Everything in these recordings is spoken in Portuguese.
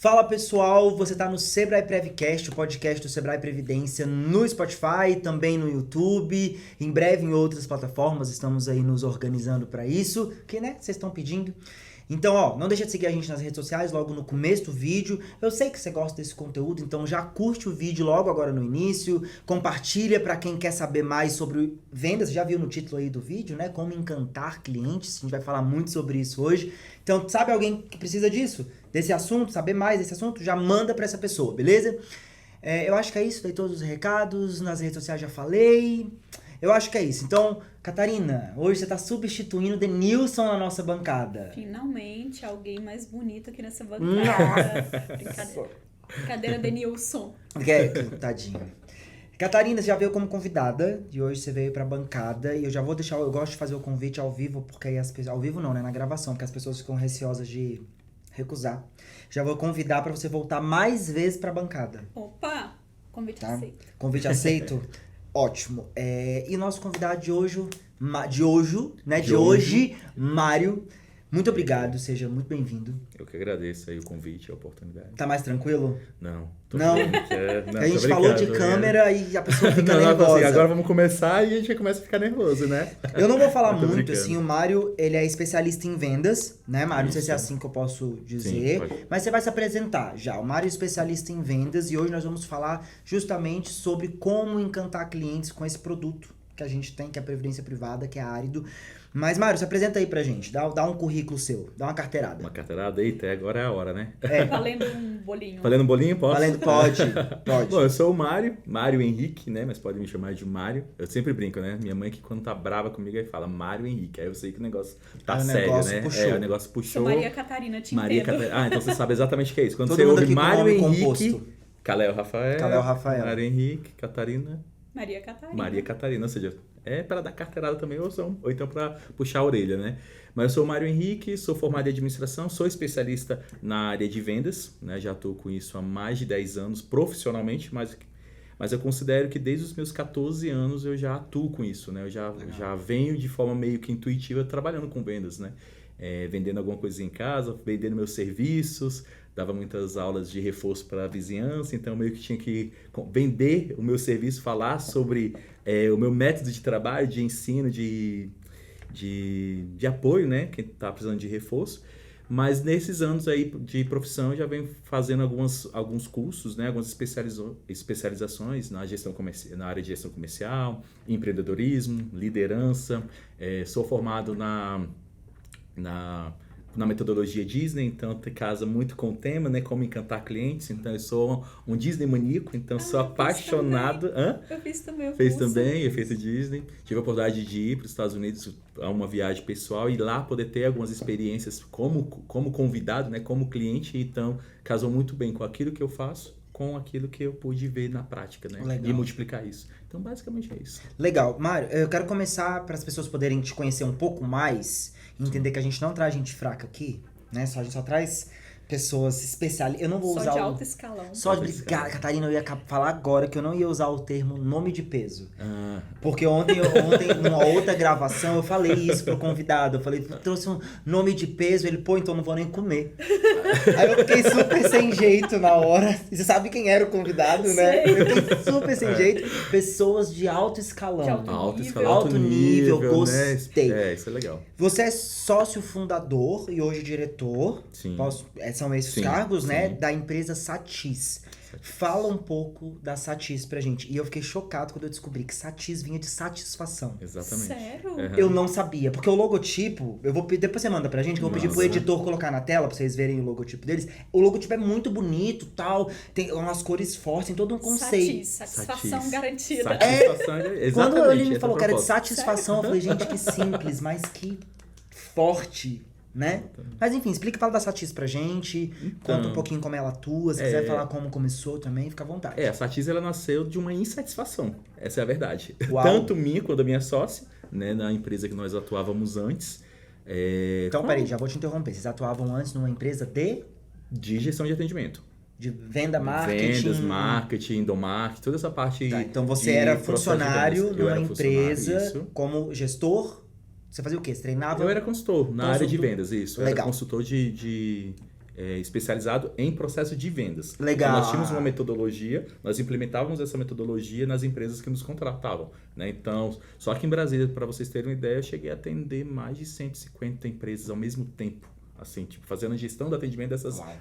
Fala pessoal, você tá no Sebrae Prevcast, o podcast do Sebrae Previdência no Spotify, também no YouTube, em breve em outras plataformas, estamos aí nos organizando para isso, que né, vocês estão pedindo. Então, ó, não deixa de seguir a gente nas redes sociais logo no começo do vídeo. Eu sei que você gosta desse conteúdo, então já curte o vídeo logo agora no início, compartilha para quem quer saber mais sobre vendas, já viu no título aí do vídeo, né? Como encantar clientes, a gente vai falar muito sobre isso hoje. Então, sabe alguém que precisa disso? Desse assunto, saber mais desse assunto? Já manda para essa pessoa, beleza? Eu acho que é isso, dei todos os recados, nas redes sociais já falei. Eu acho que é isso. Então, Catarina, hoje você tá substituindo o Denilson na nossa bancada. Finalmente, alguém mais bonito aqui nessa bancada. Nossa. Brincadeira, Denilson. Tadinho. Catarina, você já veio como convidada e hoje você veio pra bancada e eu já vou deixar, eu gosto de fazer o convite ao vivo, porque aí as pessoas, ao vivo não, né, na gravação, porque as pessoas ficam receosas de recusar. Já vou convidar pra você voltar mais vezes pra bancada. Opa, convite Tá? aceito. Convite aceito? Ótimo. E o nosso convidado de hoje, Mário. Muito obrigado, seja muito bem-vindo. Eu que agradeço aí o convite e a oportunidade. Tá mais tranquilo? Não. Não? Não, A gente falou de câmera e a pessoa fica não, nervosa. assim, agora vamos começar e a gente já começa a ficar nervoso, né? Eu não vou falar Eu tô muito, brincando. assim, o Mário, ele é especialista em vendas, né, Mário? Não sei se é Isso. assim que eu posso dizer, Sim, pode. mas você vai se apresentar já. O Mário é especialista em vendas e hoje nós vamos falar justamente sobre como encantar clientes com esse produto que a gente tem, que é a Previdência Privada, que é árido. Mas, Mário, se apresenta aí pra gente, dá um currículo seu, dá uma carteirada. Uma carteirada, eita, agora é a hora, né? Valendo um bolinho. Valendo um bolinho, posso? Valendo, pode. Bom, eu sou o Mário Henrique, né? Mas pode me chamar de Mário. Eu sempre brinco, né? Minha mãe que quando tá brava comigo, aí fala Mário Henrique. Aí eu sei que o negócio tá Aí o sério, negócio né? puxou. O negócio puxou. Sou Maria Catarina, te entendo. Ah, então você sabe exatamente o que é isso. Quando Todo você mundo ouve aqui com Mário nome Henrique, composto. Caléo Rafael, Mário Henrique, Catarina, Maria Catarina. Maria Catarina, ou seja, é para dar carteirada também ou então para puxar a orelha, né? Mas eu sou o Mário Henrique, sou formado em administração, sou especialista na área de vendas, né? Já estou com isso há mais de 10 anos profissionalmente, mas eu considero que desde os meus 14 anos eu já atuo com isso, né? Eu já venho de forma meio que intuitiva trabalhando com vendas, né? Vendendo alguma coisa em casa, vendendo meus serviços, dava muitas aulas de reforço para a vizinhança, então meio que tinha que vender o meu serviço, falar sobre o meu método de trabalho, de ensino, de apoio, né? Quem está precisando de reforço. Mas nesses anos aí de profissão eu já venho fazendo alguns cursos, né? Algumas especializações na na área de gestão comercial, empreendedorismo, liderança. Sou formado na metodologia Disney, então casa muito com o tema, né? Como encantar clientes. Então eu sou um Disney maníaco, então sou apaixonado. Eu fiz também o Fez curso. também, efeito Disney. Tive a oportunidade de ir para os Estados Unidos a uma viagem pessoal e lá poder ter algumas experiências como convidado, né? Como cliente. Então casou muito bem com aquilo que eu faço, com aquilo que eu pude ver na prática, né? Legal. E multiplicar isso. Então basicamente é isso. Legal. Mário, eu quero começar para as pessoas poderem te conhecer um pouco mais, entender que a gente não traz gente fraca aqui, né? A gente só traz pessoas especialistas. Eu não vou Só usar de o... alto escalão. Só de... Alto escalão. Catarina, eu ia falar agora que eu não ia usar o termo nome de peso. Ah, Porque ontem, numa outra gravação, eu falei isso pro convidado. Eu falei, trouxe um nome de peso. Ele, pô, então não vou nem comer. Aí eu fiquei super sem jeito na hora. E você sabe quem era o convidado, né? Sei. Eu fiquei super sem jeito. Pessoas de alto escalão. De alto alto nível. escalão, Alto nível, gostei. Né? Isso é legal. Você é sócio fundador e hoje diretor. Sim. São esses Sim, cargos, né? sim. Da empresa Satis. Fala um pouco da Satis pra gente. E eu fiquei chocado quando eu descobri que Satis vinha de satisfação. Exatamente. Sério? Uhum. Eu não sabia, porque o logotipo, eu vou depois você manda pra gente, que eu vou pedir pro Nossa. editor colocar na tela pra vocês verem o logotipo deles. O logotipo é muito bonito, tal, tem umas cores fortes, tem todo um conceito. Satisfação Satis. garantida. Satisfação, exatamente. Quando ele me essa falou que era de proposta. satisfação, eu falei, gente, que simples, mas que forte, né? Mas enfim, explica, fala da Satis pra gente, conta um pouquinho como ela atua, se quiser falar como começou também, fica à vontade. A Satis ela nasceu de uma insatisfação, essa é a verdade. Uau. Tanto minha quanto a minha sócia, né, na empresa que nós atuávamos antes. Então, peraí, já vou te interromper. Vocês atuavam antes numa empresa De gestão de atendimento. de venda, marketing... Vendas, marketing, endomarketing, toda essa parte. Tá, então você de era processo de funcionário vendas. Eu numa era funcionário, empresa isso. como gestor? Você fazia o quê? Você treinava? Eu era consultor na área de Consultor. vendas, isso. Eu Legal. era consultor de especializado em processo de vendas. Legal. Então, nós tínhamos uma metodologia, nós implementávamos essa metodologia nas empresas que nos contratavam, né? Então, só que em Brasília, para vocês terem uma ideia, eu cheguei a atender mais de 150 empresas ao mesmo tempo. Assim, tipo, fazendo a gestão do atendimento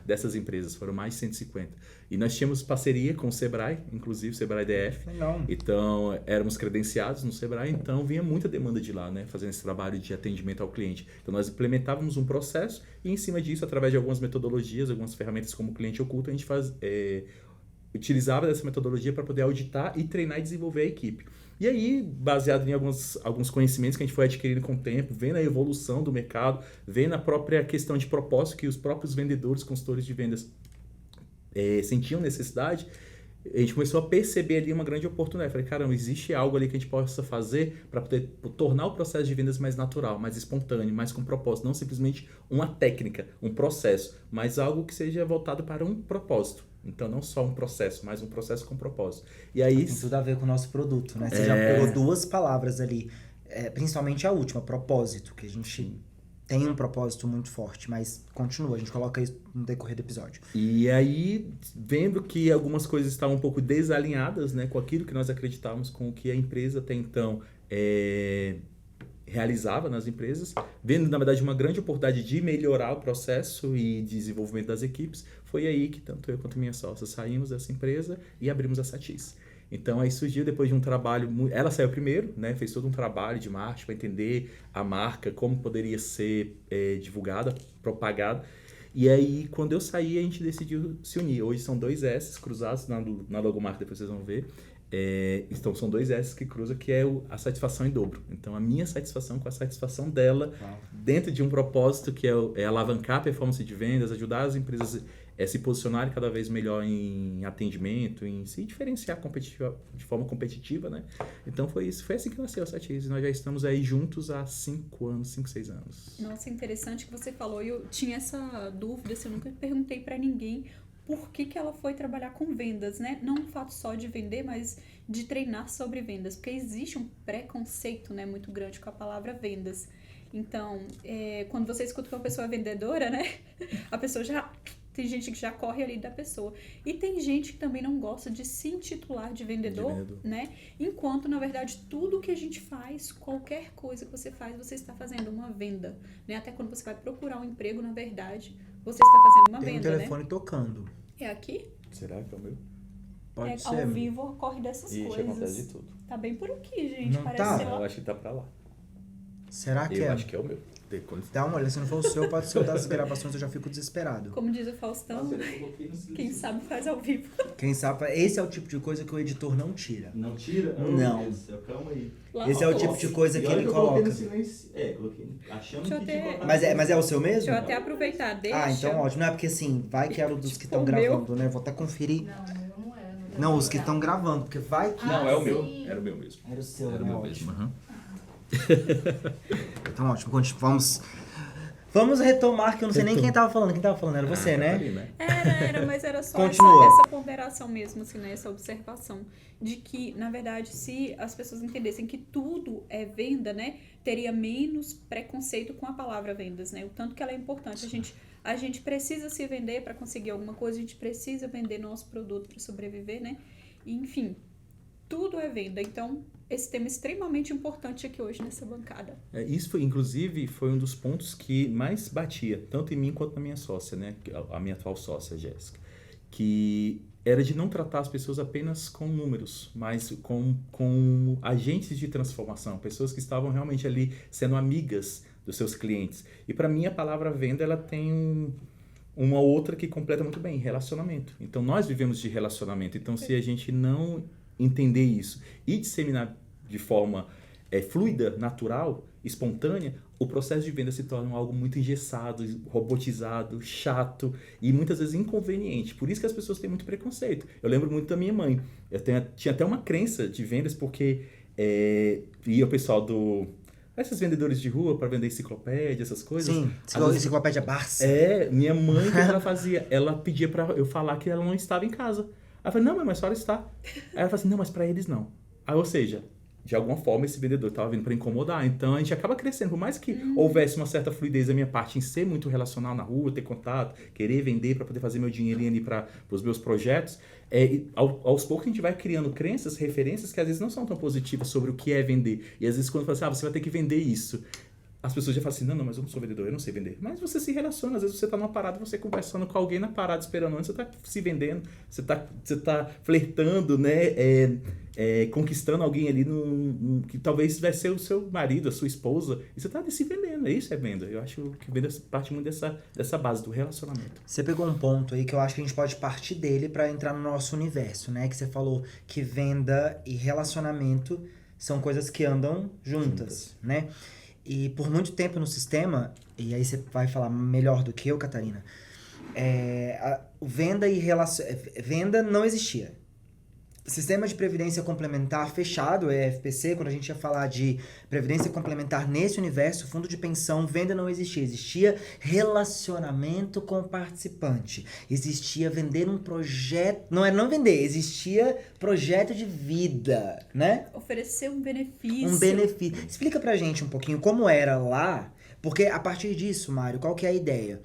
dessas empresas, foram mais de 150. E nós tínhamos parceria com o Sebrae, inclusive o Sebrae DF. Legal. Então, éramos credenciados no Sebrae, então vinha muita demanda de lá, né? Fazendo esse trabalho de atendimento ao cliente. Então, nós implementávamos um processo e, em cima disso, através de algumas metodologias, algumas ferramentas como o cliente oculto, a gente utilizava dessa metodologia para poder auditar e treinar e desenvolver a equipe. E aí, baseado em alguns conhecimentos que a gente foi adquirindo com o tempo, vendo a evolução do mercado, vendo a própria questão de propósito que os próprios vendedores, consultores de vendas sentiam necessidade, a gente começou a perceber ali uma grande oportunidade. Falei, caramba, existe algo ali que a gente possa fazer para poder tornar o processo de vendas mais natural, mais espontâneo, mais com propósito. Não simplesmente uma técnica, um processo, mas algo que seja voltado para um propósito. Então, não só um processo, mas um processo com propósito. E aí... Tem tudo a ver com o nosso produto, né? Você já pegou duas palavras ali, principalmente a última, propósito, que a gente tem um propósito muito forte, mas continua, a gente coloca isso no decorrer do episódio. E aí, vendo que algumas coisas estavam um pouco desalinhadas, né, com aquilo que nós acreditávamos, com o que a empresa até então realizava nas empresas, vendo, na verdade, uma grande oportunidade de melhorar o processo e desenvolvimento das equipes, foi aí que tanto eu quanto minha sócia saímos dessa empresa e abrimos a Satis. Então, aí surgiu depois de um trabalho... Ela saiu primeiro, né? Fez todo um trabalho de marketing para entender a marca, como poderia ser divulgada, propagada. E aí, quando eu saí, a gente decidiu se unir. Hoje são 2 S cruzados na logomarca, depois vocês vão ver. Então, são 2 S que cruzam, que é a satisfação em dobro. Então, a minha satisfação com a satisfação dela, dentro de um propósito que é alavancar a performance de vendas, ajudar as empresas se posicionarem cada vez melhor em atendimento, em se diferenciar de forma competitiva, né? Então, foi isso. Foi assim que nasceu a Satis. E nós já estamos aí juntos há 5 anos, 5, 6 anos. Nossa, interessante que você falou. E eu tinha essa dúvida, eu nunca perguntei pra ninguém por que ela foi trabalhar com vendas, né? Não o fato só de vender, mas de treinar sobre vendas. Porque existe um preconceito, né, muito grande com a palavra vendas. Então, quando você escuta que uma pessoa é vendedora, né? A pessoa já... Tem gente que já corre ali da pessoa. E tem gente que também não gosta de se intitular de vendedor, né? Enquanto, na verdade, tudo que a gente faz, qualquer coisa que você faz, você está fazendo uma venda, né? Até quando você vai procurar um emprego, na verdade, você está fazendo uma venda, né? Tem um telefone tocando. É aqui? Será que é o meu? Pode ser. Ao vivo ocorre dessas coisas. Acontece de tudo. Tá bem por aqui, gente. Não Parece tá? ser Eu acho que tá pra lá. Será que Eu acho que é o meu. Dá uma olhada, se não for o seu, pode ser o das gravações, eu já fico desesperado. Como diz o Faustão, quem sabe faz ao vivo. Quem sabe, esse é o tipo de coisa que o editor não tira. Não tira? Não. Calma aí. Esse é o tipo de coisa que ele coloca. Coloquei achando Deixa eu que ter- tinha colocado. Mas é o seu mesmo? Deixa eu até aproveitar, deixa. Ah, então ótimo. Não é porque assim, vai que era o dos que estão O meu? gravando, né? Vou até conferir. Não, o meu não é. Não, os que estão gravando, porque vai que... Não, é o meu. sim. Era o meu mesmo. Era o seu, Era o né? meu Ótimo. mesmo. Aham. Então ótimo, vamos retomar, que eu não sei nem quem tava falando. Quem tava falando era você, né? Catarina. Era, mas era só Continua. essa ponderação mesmo, assim, né? Essa observação de que, na verdade, se as pessoas entendessem que tudo é venda, né? Teria menos preconceito com a palavra vendas, né? O tanto que ela é importante. A gente precisa se vender para conseguir alguma coisa, a gente precisa vender nosso produto para sobreviver, né? E, enfim, tudo é venda. Então, esse tema é extremamente importante aqui hoje nessa bancada. Isso, inclusive, foi um dos pontos que mais batia, tanto em mim quanto na minha sócia, né? A minha atual sócia, Jéssica. Que era de não tratar as pessoas apenas com números, mas com agentes de transformação, pessoas que estavam realmente ali sendo amigas dos seus clientes. E para mim, a palavra venda, ela tem uma outra que completa muito bem, relacionamento. Então, nós vivemos de relacionamento. Então, se a gente não entender isso e disseminar de forma fluida, natural, espontânea, o processo de venda se torna algo muito engessado, robotizado, chato e muitas vezes inconveniente. Por isso que as pessoas têm muito preconceito. Eu lembro muito da minha mãe. Tinha até uma crença de vendas porque ia o pessoal esses vendedores de rua para vender enciclopédia, essas coisas. Sim, enciclopédia Barça. Minha mãe, o que ela fazia? Ela pedia para eu falar que ela não estava em casa. Aí eu falei, não, mas a senhora está. Aí ela falou assim, não, mas para eles não. Aí, ou seja, de alguma forma esse vendedor estava vindo para incomodar. Então a gente acaba crescendo. Por mais que houvesse uma certa fluidez da minha parte em ser muito relacional na rua, ter contato, querer vender para poder fazer meu dinheirinho ali para os meus projetos, aos poucos a gente vai criando crenças, referências que às vezes não são tão positivas sobre o que é vender. E às vezes quando fala assim, você vai ter que vender isso. As pessoas já falam assim, não, mas eu não sou vendedor, eu não sei vender. Mas você se relaciona, às vezes você tá numa parada, você conversando com alguém na parada, esperando antes, você tá se vendendo, você tá flertando, né, conquistando alguém ali que talvez vai ser o seu marido, a sua esposa, e você tá se vendendo, isso é venda. Eu acho que venda parte muito dessa base do relacionamento. Você pegou um ponto aí que eu acho que a gente pode partir dele para entrar no nosso universo, né? Que você falou que venda e relacionamento são coisas que andam juntas, né? E por muito tempo no sistema, e aí você vai falar melhor do que eu, Catarina, venda não existia. Sistema de previdência complementar fechado, FPC, quando a gente ia falar de previdência complementar nesse universo, fundo de pensão, venda não existia. Existia relacionamento com o participante. Existia vender um projeto... Não vender, existia projeto de vida, né? Oferecer um benefício. Um benefício. Explica pra gente um pouquinho como era lá, porque a partir disso, Mário, qual que é a ideia?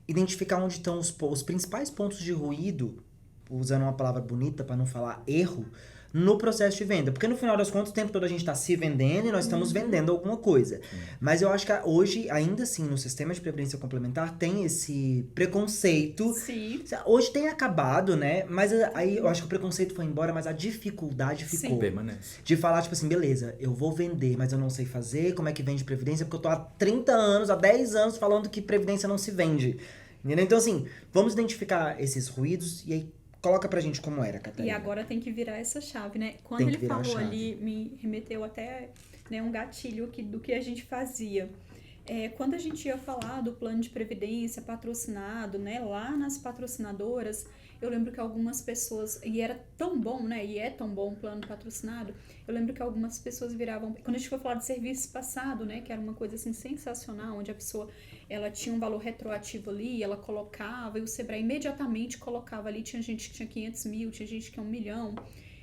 Identificar onde estão os principais pontos de ruído, usando uma palavra bonita para não falar erro, no processo de venda. Porque no final das contas, o tempo todo a gente está se vendendo e nós estamos vendendo alguma coisa. Mas eu acho que hoje, ainda assim, no sistema de previdência complementar, tem esse preconceito. Sim. Hoje tem acabado, né? Mas aí eu acho que o preconceito foi embora, mas a dificuldade ficou. Permanece. De falar, tipo assim, beleza, eu vou vender, mas eu não sei fazer, como é que vende previdência, porque eu tô há 30 anos, há 10 anos falando que previdência não se vende. Entendeu? Então, assim, vamos identificar esses ruídos e aí coloca pra gente como era, Catarina. E agora tem que virar essa chave, né? Quando Tem que ele virar a falou chave. ali, me remeteu até, né, um gatilho aqui do que a gente fazia. Quando a gente ia falar do plano de previdência patrocinado, né, lá nas patrocinadoras, eu lembro que algumas pessoas, e era tão bom, né, e é tão bom o plano patrocinado, eu lembro que algumas pessoas viravam, quando a gente foi falar de serviço passado, né, que era uma coisa assim sensacional, onde a pessoa, ela tinha um valor retroativo ali, ela colocava, e o Sebrae imediatamente colocava ali, tinha gente que tinha 500 mil, tinha gente que tinha 1 milhão,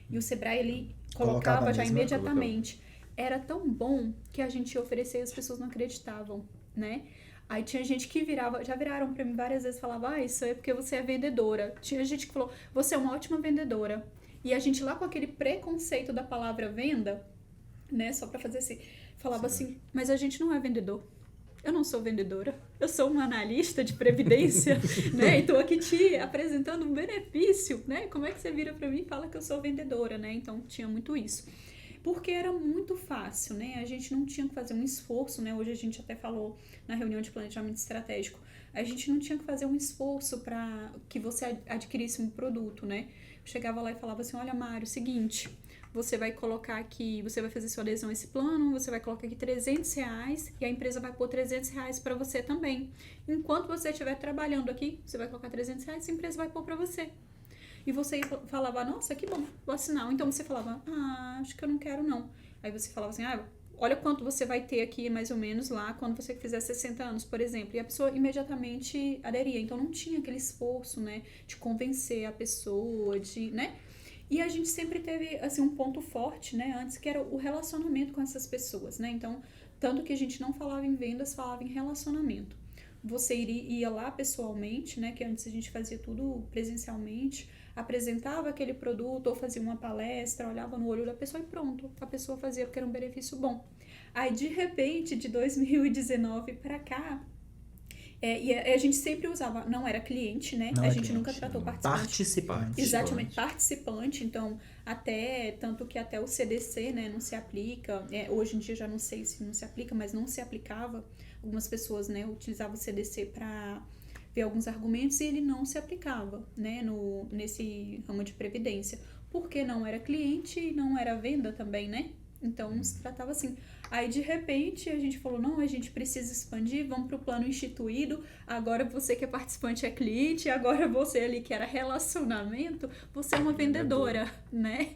e o Sebrae ali colocava já imediatamente. Era tão bom que a gente ia oferecer e as pessoas não acreditavam, né? Aí tinha gente que já viraram pra mim várias vezes e falava, isso é porque você é vendedora. Tinha gente que falou, você é uma ótima vendedora. E a gente lá com aquele preconceito da palavra venda, né, só pra fazer assim, falava assim, mas a gente não é vendedor. Eu não sou vendedora, eu sou uma analista de previdência, né? E tô aqui te apresentando um benefício, né? Como é que você vira pra mim e fala que eu sou vendedora, né? Então tinha muito isso. Porque era muito fácil, né? A gente não tinha que fazer um esforço, né? Hoje a gente até falou na reunião de planejamento estratégico, a gente não tinha que fazer um esforço para que você adquirisse um produto, né? Eu chegava lá e falava assim, olha, Mário, seguinte, você vai colocar aqui, você vai fazer sua adesão a esse plano, você vai colocar aqui R$300 e a empresa vai pôr R$300 para você também. Enquanto você estiver trabalhando aqui, você vai colocar R$300 e a empresa vai pôr para você. E você falava, nossa, que bom, vou assinar. Então você falava, acho que eu não quero não. Aí você falava assim, olha quanto você vai ter aqui mais ou menos lá quando você fizer 60 anos, por exemplo. E a pessoa imediatamente aderia. Então não tinha aquele esforço, né, de convencer a pessoa, né? E a gente sempre teve, assim, um ponto forte, né, antes, que era o relacionamento com essas pessoas, né? Então, tanto que a gente não falava em vendas, falava em relacionamento. Você ia lá pessoalmente, né, que antes a gente fazia tudo presencialmente, apresentava aquele produto ou fazia uma palestra, olhava no olho da pessoa e pronto, a pessoa fazia porque era um benefício bom. Aí, de repente, de 2019 para cá, e a gente sempre usava, não era cliente, né? A gente nunca tratou participante. Exatamente, participante. Então, tanto que até o CDC, né, não se aplica. Hoje em dia já não sei se não se aplica, mas não se aplicava. Algumas pessoas, né, utilizavam o CDC para ver alguns argumentos e ele não se aplicava, né, nesse ramo de previdência. Porque não era cliente e não era venda também, né? Então, se tratava assim. Aí, de repente, a gente falou, não, a gente precisa expandir, vamos para o plano instituído, agora você que é participante é cliente, agora você ali que era relacionamento, você é uma vendedora, né?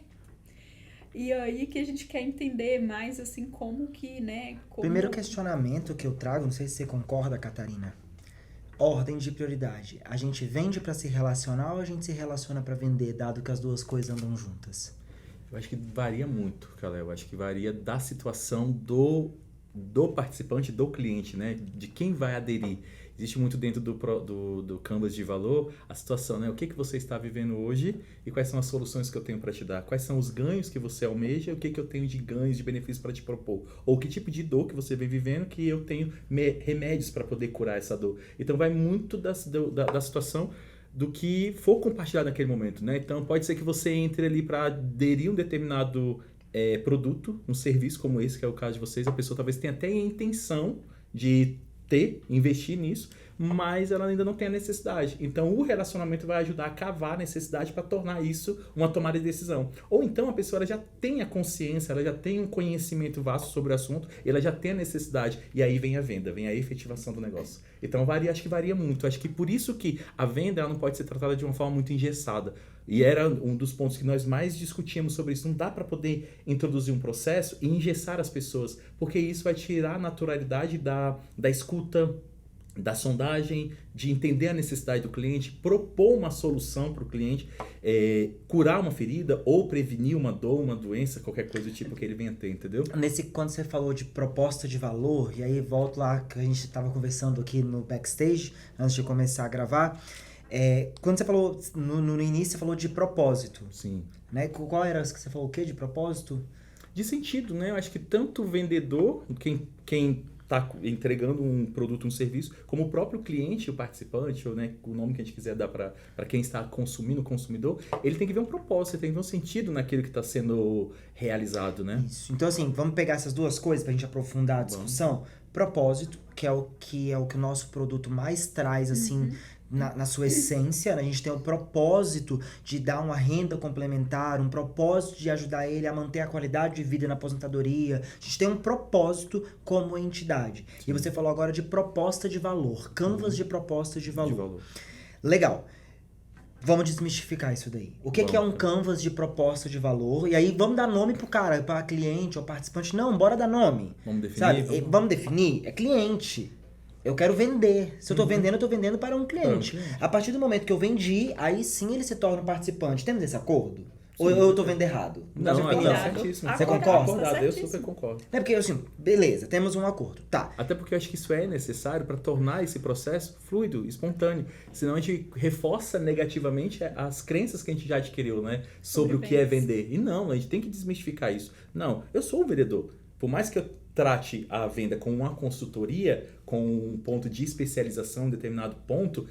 E aí que a gente quer entender mais, assim, como que, né? Primeiro questionamento que eu trago, não sei se você concorda, Catarina. Ordem de prioridade. A gente vende para se relacionar ou a gente se relaciona para vender, dado que as duas coisas andam juntas? Eu acho que varia muito, Kalel. Eu acho que varia da situação do participante, do cliente, né? De quem vai aderir. Existe muito dentro do Canvas de valor a situação, né? O que você está vivendo hoje e quais são as soluções que eu tenho para te dar? Quais são os ganhos que você almeja e o que eu tenho de ganhos, de benefícios para te propor? Ou que tipo de dor que você vem vivendo que eu tenho remédios para poder curar essa dor? Então vai muito da situação do que for compartilhado naquele momento, né? Então pode ser que você entre ali para aderir um determinado produto, um serviço como esse, que é o caso de vocês, a pessoa talvez tenha até a intenção de investir nisso, mas ela ainda não tem a necessidade. Então o relacionamento vai ajudar a cavar a necessidade para tornar isso uma tomada de decisão. Ou então a pessoa ela já tem a consciência, ela já tem um conhecimento vasto sobre o assunto, ela já tem a necessidade, e aí vem a venda, vem a efetivação do negócio. Então acho que varia muito. Acho que por isso que a venda ela não pode ser tratada de uma forma muito engessada. E era um dos pontos que nós mais discutíamos sobre isso. Não dá para poder introduzir um processo e engessar as pessoas, porque isso vai tirar a naturalidade da escuta, da sondagem, de entender a necessidade do cliente, propor uma solução para o cliente, curar uma ferida ou prevenir uma dor, uma doença, qualquer coisa do tipo que ele venha ter, entendeu? Quando você falou de proposta de valor, e aí volto lá que a gente estava conversando aqui no backstage, antes de começar a gravar, quando você falou, no início você falou de propósito. Sim. Né? Qual era que você falou o quê de propósito? De sentido, né? Eu acho que tanto o vendedor, quem está entregando um produto, um serviço, como o próprio cliente, o participante, ou né, o nome que a gente quiser dar para quem está consumindo, o consumidor, ele tem que ver um propósito, tem que ver um sentido naquilo que está sendo realizado, né? Isso. Então, assim, vamos pegar essas duas coisas para a gente aprofundar a discussão. Propósito, que é o que o nosso produto mais traz, assim, na sua essência, né? A gente tem o propósito de dar uma renda complementar, um propósito de ajudar ele a manter a qualidade de vida na aposentadoria. A gente tem um propósito como entidade. Sim. E você falou agora de proposta de valor, canvas de propostas de valor. Legal. Vamos desmistificar isso daí. O que é um canvas de proposta de valor? E aí vamos dar nome pro cara, para cliente ou participante. Não, bora dar nome. Vamos definir. Sabe? Vamos definir. É cliente. Eu quero vender. Se eu tô vendendo, eu tô vendendo para um cliente. A partir do momento que eu vendi, aí sim ele se torna um participante. Temos esse acordo? Ou eu tô vendo errado? Não, certíssimo. Você concorda? Eu super concordo. É porque assim, beleza, temos um acordo. Tá. Até porque eu acho que isso é necessário para tornar esse processo fluido, espontâneo. Senão a gente reforça negativamente as crenças que a gente já adquiriu, né? Sobre o que é vender. E não, a gente tem que desmistificar isso. Não, eu sou um vendedor. Por mais que eu trate a venda com uma consultoria, com um ponto de especialização em determinado ponto,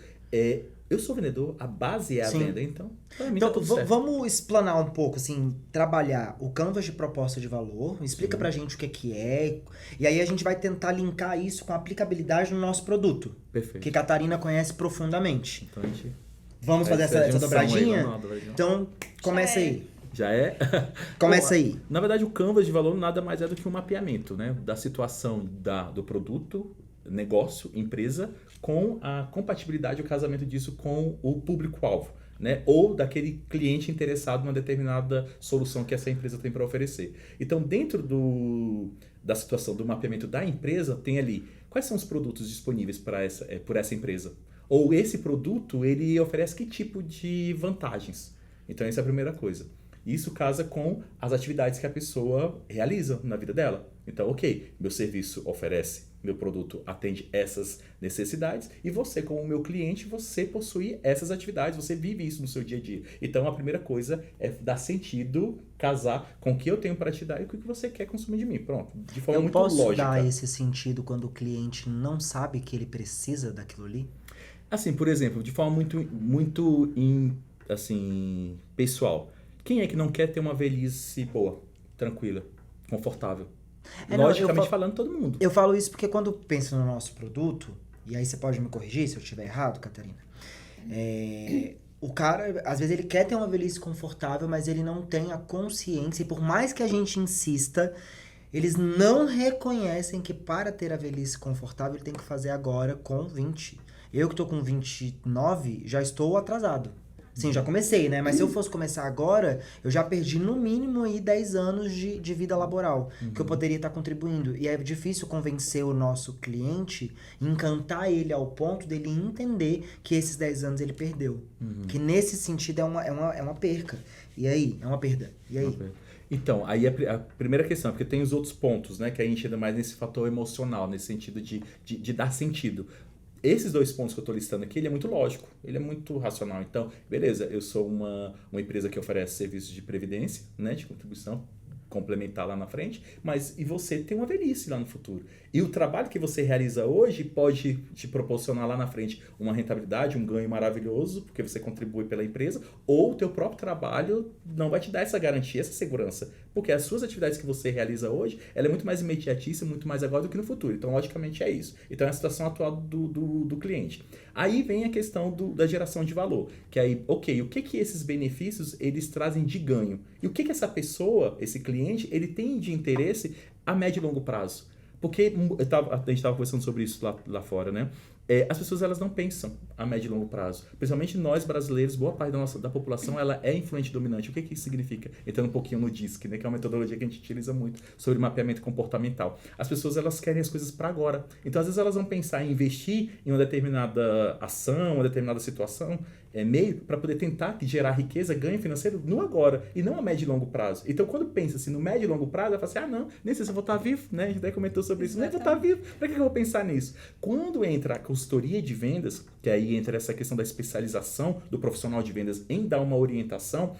eu sou vendedor, a base é a venda, então pra mim tá tudo certo. Vamos explanar um pouco, assim, trabalhar o canvas de proposta de valor, explica pra gente o que é, e aí a gente vai tentar linkar isso com a aplicabilidade no nosso produto. Perfeito. Que Catarina conhece profundamente. Então a gente... Vamos fazer essa dobradinha? Dobradinha? Então, começa aí. Já é? Começa aí. Na verdade, o canvas de valor nada mais é do que um mapeamento, né? Da situação do produto, negócio, empresa, com a compatibilidade, o casamento disso com o público-alvo, né? Ou daquele cliente interessado numa determinada solução que essa empresa tem para oferecer. Então, dentro da situação do mapeamento da empresa, tem ali quais são os produtos disponíveis por essa empresa. Ou esse produto, ele oferece que tipo de vantagens. Então, essa é a primeira coisa. Isso casa com as atividades que a pessoa realiza na vida dela. Então, ok, meu serviço oferece, meu produto atende essas necessidades e você, como meu cliente, você possui essas atividades, você vive isso no seu dia a dia. Então, a primeira coisa é dar sentido, casar com o que eu tenho para te dar e com o que você quer consumir de mim. Pronto, de forma muito lógica. Eu posso dar esse sentido quando o cliente não sabe que ele precisa daquilo ali? Assim, por exemplo, de forma muito assim, pessoal. Quem é que não quer ter uma velhice boa, tranquila, confortável? Logicamente falando, todo mundo. Eu falo isso porque quando penso no nosso produto, e aí você pode me corrigir se eu estiver errado, Catarina, o cara, às vezes ele quer ter uma velhice confortável, mas ele não tem a consciência, e por mais que a gente insista, eles não reconhecem que para ter a velhice confortável ele tem que fazer agora com 20. Eu que tô com 29, já estou atrasado. Sim, já comecei, né? Mas se eu fosse começar agora, eu já perdi no mínimo aí 10 anos de vida laboral, que eu poderia estar contribuindo. E é difícil convencer o nosso cliente, encantar ele ao ponto dele entender que esses 10 anos ele perdeu. Que nesse sentido é uma perca. E aí? É uma perda. E aí? Então, aí a primeira questão, porque tem os outros pontos, né, que a gente entra mais nesse fator emocional, nesse sentido de dar sentido. Esses 2 pontos que eu estou listando aqui, ele é muito lógico, ele é muito racional. Então, beleza, eu sou uma empresa que oferece serviços de previdência, né, de contribuição complementar lá na frente, mas e você tem uma velhice lá no futuro. E o trabalho que você realiza hoje pode te proporcionar lá na frente uma rentabilidade, um ganho maravilhoso, porque você contribui pela empresa, ou o teu próprio trabalho não vai te dar essa garantia, essa segurança, porque as suas atividades que você realiza hoje, ela é muito mais imediatista, muito mais agora do que no futuro. Então, logicamente, é isso. Então, é a situação atual do cliente. Aí vem a questão da geração de valor, que aí, ok, o que esses benefícios eles trazem de ganho? E o que essa pessoa, esse cliente, ele tem de interesse a médio e longo prazo? Porque a gente estava conversando sobre isso lá fora, né? As pessoas elas não pensam a médio e longo prazo. Principalmente nós brasileiros, boa parte da população ela é influente dominante. O que isso significa? Entrando um pouquinho no DISC, né, que é uma metodologia que a gente utiliza muito sobre mapeamento comportamental. As pessoas elas querem as coisas para agora. Então, às vezes, elas vão pensar em investir em uma determinada ação, uma determinada situação, meio para poder tentar gerar riqueza, ganho financeiro no agora, e não a médio e longo prazo. Então, quando pensa assim no médio e longo prazo, ela fala assim, não, nem sei se eu vou estar vivo, né? A gente até comentou sobre isso, nem vou estar vivo, para que eu vou pensar nisso? Quando entra a consultoria de vendas, que aí entra essa questão da especialização do profissional de vendas em dar uma orientação,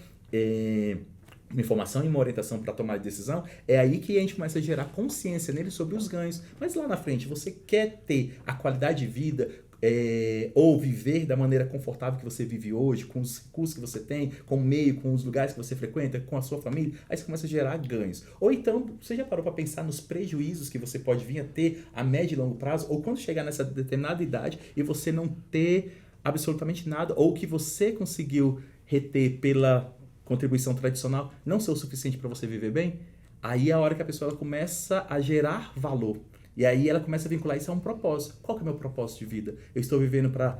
uma informação e uma orientação para tomar decisão, é aí que a gente começa a gerar consciência nele sobre os ganhos. Mas lá na frente, você quer ter a qualidade de vida, ou viver da maneira confortável que você vive hoje, com os recursos que você tem, com o meio, com os lugares que você frequenta, com a sua família, aí você começa a gerar ganhos. Ou então, você já parou para pensar nos prejuízos que você pode vir a ter a médio e longo prazo, ou quando chegar nessa determinada idade e você não ter absolutamente nada, ou que você conseguiu reter pela contribuição tradicional, não ser o suficiente para você viver bem? Aí é a hora que a pessoa ela começa a gerar valor. E aí ela começa a vincular isso a um propósito. Qual que é o meu propósito de vida? Eu estou vivendo para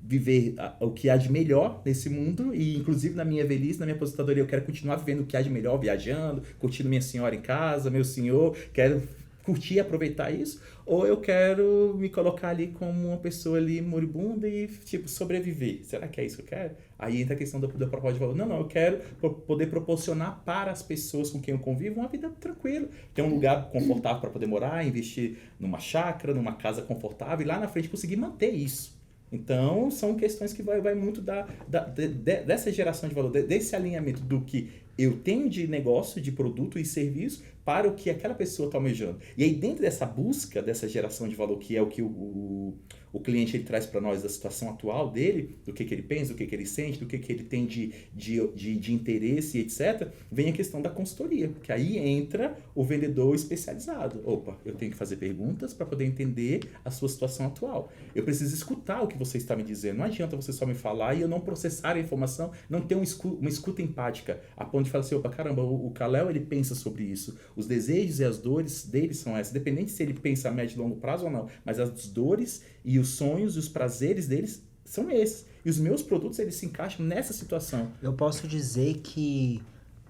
viver o que há de melhor nesse mundo e inclusive na minha velhice, na minha aposentadoria, eu quero continuar vivendo o que há de melhor, viajando, curtindo minha senhora em casa, meu senhor, quero curtir e aproveitar isso, ou eu quero me colocar ali como uma pessoa ali moribunda e, tipo, sobreviver. Será que é isso que eu quero? Aí entra a questão da proposta de valor. Não, eu quero poder proporcionar para as pessoas com quem eu convivo uma vida tranquila. Ter um lugar confortável para poder morar, investir numa chácara, numa casa confortável e lá na frente conseguir manter isso. Então, são questões que vai muito dessa geração de valor, desse alinhamento do que eu tenho de negócio, de produto e serviço para o que aquela pessoa está almejando. E aí, dentro dessa busca, dessa geração de valor, que é o que o cliente ele traz para nós da situação atual dele, do que ele pensa, do que ele sente, do que ele tem de interesse, etc., vem a questão da consultoria, que aí entra o vendedor especializado. Opa, eu tenho que fazer perguntas para poder entender a sua situação atual. Eu preciso escutar o que você está me dizendo. Não adianta você só me falar e eu não processar a informação, não ter uma escuta empática, a ponto de falar assim, opa, caramba, o Kalel, ele pensa sobre isso. Os desejos e as dores dele são essas, independente se ele pensa a médio e longo prazo ou não, mas as dores e os sonhos e os prazeres deles são esses. E os meus produtos, eles se encaixam nessa situação. Eu posso dizer que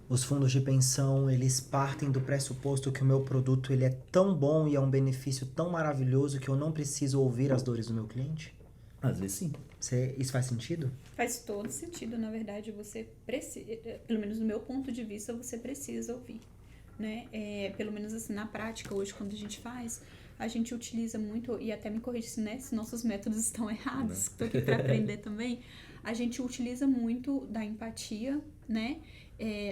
os fundos de pensão, eles partem do pressuposto que o meu produto ele é tão bom e é um benefício tão maravilhoso que eu não preciso ouvir as dores do meu cliente? Às vezes sim. Isso faz sentido? Faz todo sentido, na verdade, você precisa, pelo menos do meu ponto de vista, você precisa ouvir, né? Pelo menos assim, na prática, hoje, quando a gente utiliza muito, e até me corrija se nossos métodos estão errados, estou aqui para aprender também, a gente utiliza muito da empatia, né?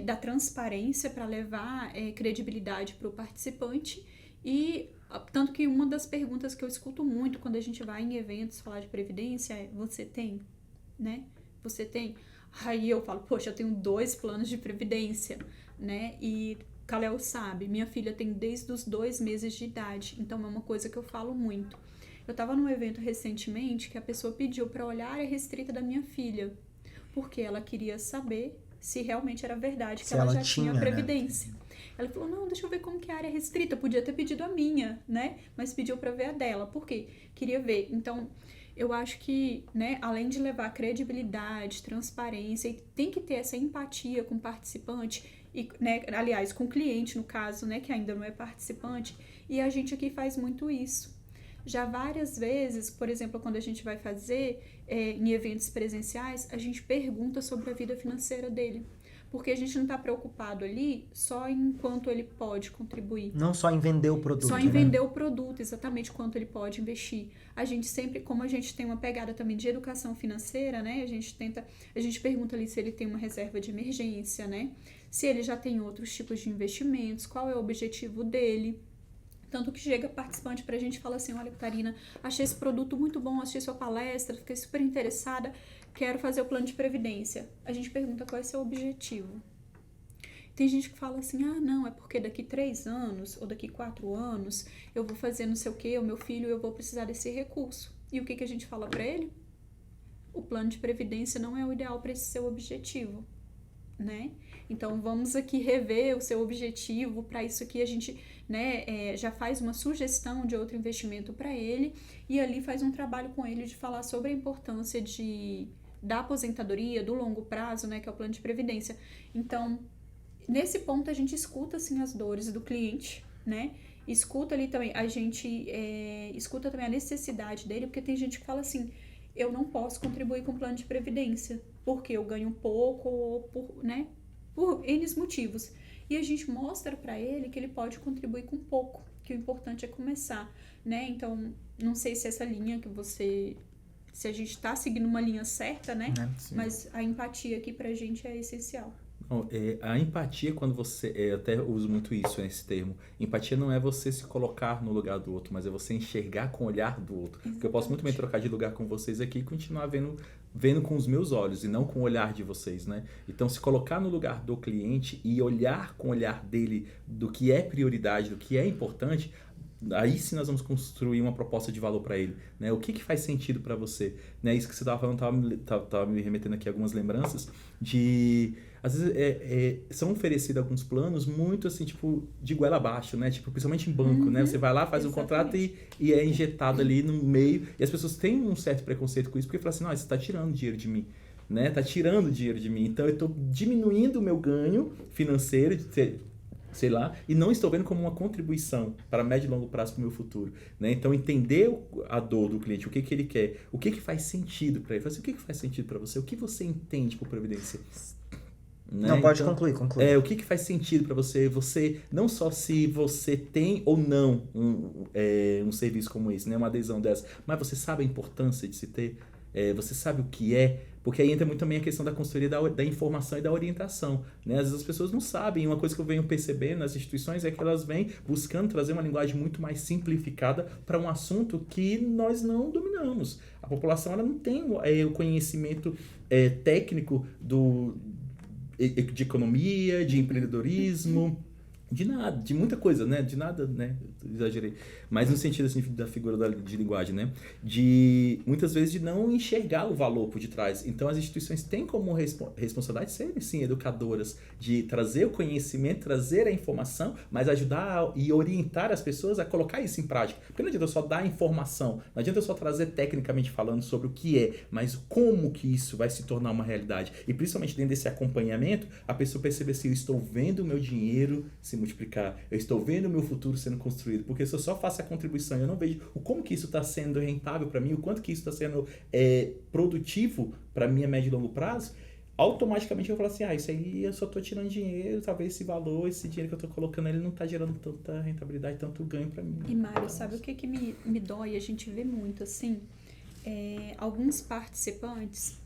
Da transparência para levar credibilidade para o participante e tanto que uma das perguntas que eu escuto muito quando a gente vai em eventos falar de previdência é, você tem, né? Você tem? Aí eu falo, poxa, eu tenho 2 planos de previdência, né? E Kalel sabe, minha filha tem desde os 2 meses de idade, então é uma coisa que eu falo muito. Eu estava num evento recentemente que a pessoa pediu para olhar a área restrita da minha filha, porque ela queria saber se realmente era verdade que ela já tinha previdência. Né? Ela falou, não, deixa eu ver como que é a área restrita. Podia ter pedido a minha, né? Mas pediu para ver a dela. Por quê? Queria ver. Então, eu acho que, né, além de levar credibilidade, transparência, e tem que ter essa empatia com o participante, e, né, aliás, com o cliente, no caso, né, que ainda não é participante. E a gente aqui faz muito isso. Já várias vezes, por exemplo, quando a gente vai fazer em eventos presenciais, a gente pergunta sobre a vida financeira dele. Porque a gente não está preocupado ali só em quanto ele pode contribuir. Não só em vender o produto, Só em né? vender o produto, exatamente quanto ele pode investir. A gente sempre, como a gente tem uma pegada também de educação financeira, né? A gente pergunta ali se ele tem uma reserva de emergência, né? Se ele já tem outros tipos de investimentos, qual é o objetivo dele. Tanto que chega participante pra gente e fala assim, olha, Catarina, achei esse produto muito bom, assisti sua palestra, fiquei super interessada, quero fazer o plano de previdência. A gente pergunta qual é o seu objetivo. Tem gente que fala assim, não, é porque daqui 3 anos ou daqui 4 anos eu vou fazer não sei o que, o meu filho, eu vou precisar desse recurso. E o que a gente fala pra ele? O plano de previdência não é o ideal para esse seu objetivo, né? Então vamos aqui rever o seu objetivo. Para isso aqui a gente, né, já faz uma sugestão de outro investimento para ele e ali faz um trabalho com ele de falar sobre a importância da aposentadoria, do longo prazo, né, que é o plano de previdência. Então, nesse ponto a gente escuta assim as dores do cliente, né? Escuta ali também, a gente escuta também a necessidade dele, porque tem gente que fala assim, eu não posso contribuir com o plano de previdência, porque eu ganho pouco ou por N motivos. E a gente mostra para ele que ele pode contribuir com pouco, que o importante é começar, né? Então, não sei se essa linha que se a gente tá seguindo uma linha certa, né? Mas a empatia aqui pra gente é essencial. A empatia, quando você... Eu até uso muito isso, esse termo. Empatia não é você se colocar no lugar do outro, mas é você enxergar com o olhar do outro. Exatamente. Porque eu posso muito bem trocar de lugar com vocês aqui e continuar vendo com os meus olhos e não com o olhar de vocês, né? Então, se colocar no lugar do cliente e olhar com o olhar dele do que é prioridade, do que é importante, aí sim nós vamos construir uma proposta de valor para ele, né? O que faz sentido para você, né? Isso que você estava falando tava me remetendo aqui a algumas lembranças de... Às vezes são oferecidos alguns planos muito assim, tipo, de goela abaixo, né? Tipo, principalmente em banco, né? Você vai lá, faz um contrato e é injetado ali no meio. E as pessoas têm um certo preconceito com isso, porque falam assim, não, você está tirando dinheiro de mim, né? Tá tirando dinheiro de mim. Então, eu estou diminuindo o meu ganho financeiro, sei lá, e não estou vendo como uma contribuição para médio e longo prazo para o meu futuro, né? Então, entender a dor do cliente, o que ele quer, o que faz sentido para ele. Assim, o que faz sentido para você? O que você entende por previdência? Né? Não, pode concluir. O que faz sentido para você? Você, não só se você tem ou não um serviço como esse, né? Uma adesão dessa, mas você sabe a importância de se ter, você sabe o que é, porque aí entra muito também a questão da consultoria da informação e da orientação, né? Às vezes as pessoas não sabem, uma coisa que eu venho percebendo nas instituições é que elas vêm buscando trazer uma linguagem muito mais simplificada para um assunto que nós não dominamos. A população ela não tem o conhecimento técnico de economia, de empreendedorismo, de nada, de muita coisa, né? De nada, né? Exagerei. Mas no sentido assim, da figura de linguagem, né? De muitas vezes de não enxergar o valor por detrás. Então as instituições têm como responsabilidade serem, sim, educadoras, de trazer o conhecimento, trazer a informação, mas ajudar e orientar as pessoas a colocar isso em prática. Porque não adianta só dar informação, não adianta só trazer tecnicamente falando sobre o que é, mas como que isso vai se tornar uma realidade. E principalmente dentro desse acompanhamento, a pessoa perceber se eu estou vendo o meu dinheiro se multiplicar, eu estou vendo o meu futuro sendo construído, porque se eu só faço a contribuição e eu não vejo como que isso está sendo rentável para mim, o quanto que isso está sendo produtivo para mim a médio e longo prazo, automaticamente eu vou falar assim, isso aí eu só estou tirando dinheiro, talvez esse valor, esse dinheiro que eu estou colocando, ele não está gerando tanta rentabilidade, tanto ganho para mim. E Mário, sabe o que me dói? A gente vê muito assim, alguns participantes,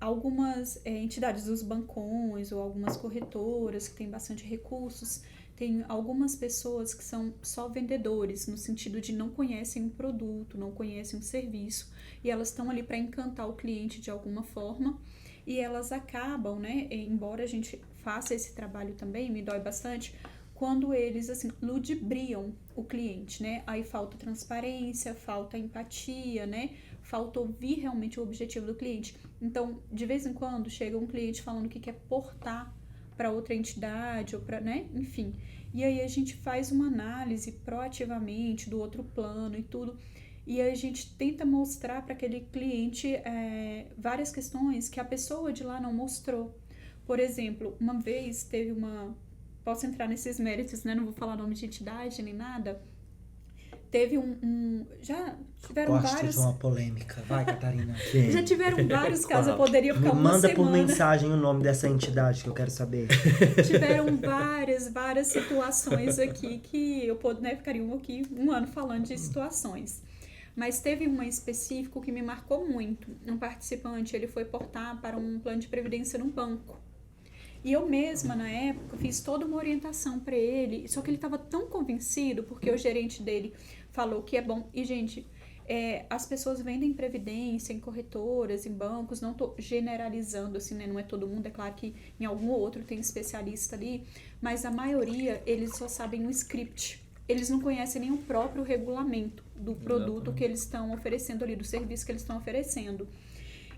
algumas entidades dos bancões ou algumas corretoras que têm bastante recursos, tem algumas pessoas que são só vendedores, no sentido de não conhecem o produto, não conhecem o serviço, e elas estão ali para encantar o cliente de alguma forma, e elas acabam, né, embora a gente faça esse trabalho também, me dói bastante, quando eles, assim, ludibriam o cliente, né, aí falta transparência, falta empatia, né, falta ouvir realmente o objetivo do cliente. Então, de vez em quando, chega um cliente falando que quer portar para outra entidade, ou para, né, enfim. E aí a gente faz uma análise proativamente do outro plano e tudo, e a gente tenta mostrar para aquele cliente várias questões que a pessoa de lá não mostrou. Por exemplo, uma vez posso entrar nesses méritos, né, não vou falar nome de entidade nem nada, teve já tiveram Gosto vários... de uma polêmica. Vai, Catarina. Já tiveram vários casos, eu poderia ficar Me uma manda semana... por mensagem o nome dessa entidade que eu quero saber. Tiveram várias situações aqui que eu ficaria aqui um ano falando de situações. Mas teve uma em específico que me marcou muito. Um participante, ele foi portar para um plano de previdência num banco. E eu mesma, na época, fiz toda uma orientação para ele, só que ele estava tão convencido, porque o gerente dele falou que é bom. E, gente, as pessoas vendem previdência em corretoras, em bancos, não estou generalizando, assim, né? Não é todo mundo, é claro que em algum ou outro tem especialista ali, mas a maioria, eles só sabem o script. Eles não conhecem nem o próprio regulamento do produto que eles estão oferecendo ali, do serviço que eles estão oferecendo.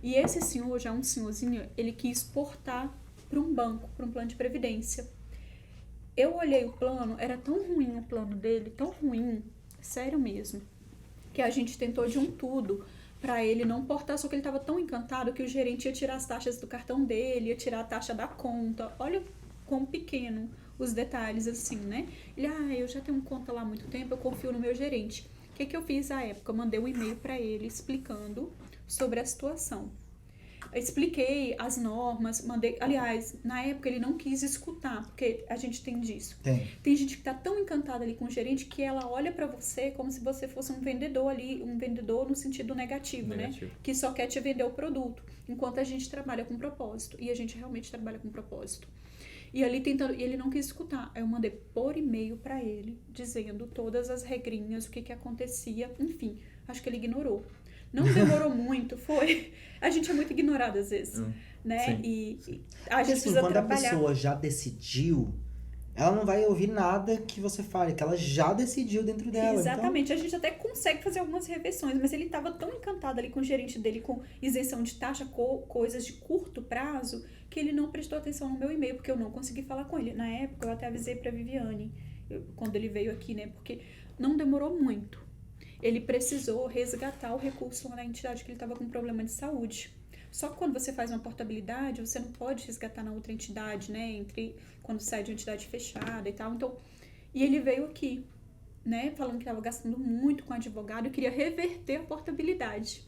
E esse senhor, já um senhorzinho, ele quis portar para um banco, para um plano de previdência. Eu olhei o plano, era tão ruim o plano dele, tão ruim, sério mesmo, que a gente tentou de um tudo para ele não portar, só que ele estava tão encantado que o gerente ia tirar as taxas do cartão dele, ia tirar a taxa da conta. Olha quão pequeno os detalhes, assim, né? Ele, eu já tenho conta lá há muito tempo, eu confio no meu gerente. O que eu fiz à época? Eu mandei um e-mail para ele explicando sobre a situação. Eu expliquei as normas, mandei... Aliás, na época ele não quis escutar, porque a gente tem disso. Tem gente que tá tão encantada ali com o gerente que ela olha pra você como se você fosse um vendedor ali, um vendedor no sentido negativo, né? Que só quer te vender o produto, enquanto a gente trabalha com propósito. E a gente realmente trabalha com propósito. E ali e ele não quis escutar. Aí eu mandei por e-mail pra ele, dizendo todas as regrinhas, o que acontecia, enfim. Acho que ele ignorou. Não demorou muito, foi... A gente é muito ignorado às vezes, né? E a gente precisa quando trabalhar. a pessoa já decidiu, ela não vai ouvir nada que você fale, que ela já decidiu dentro dela. Exatamente, então... a gente até consegue fazer algumas reversões, mas ele estava tão encantado ali com o gerente dele, com isenção de taxa, coisas de curto prazo, que ele não prestou atenção no meu e-mail, porque eu não consegui falar com ele. Na época, eu até avisei pra Viviane, quando ele veio aqui, né? Porque não demorou muito. Ele precisou resgatar o recurso lá na entidade que ele estava com problema de saúde. Só que quando você faz uma portabilidade, você não pode resgatar na outra entidade, né? Quando sai de uma entidade fechada e tal. Então, e ele veio aqui, né? Falando que estava gastando muito com advogado e queria reverter a portabilidade.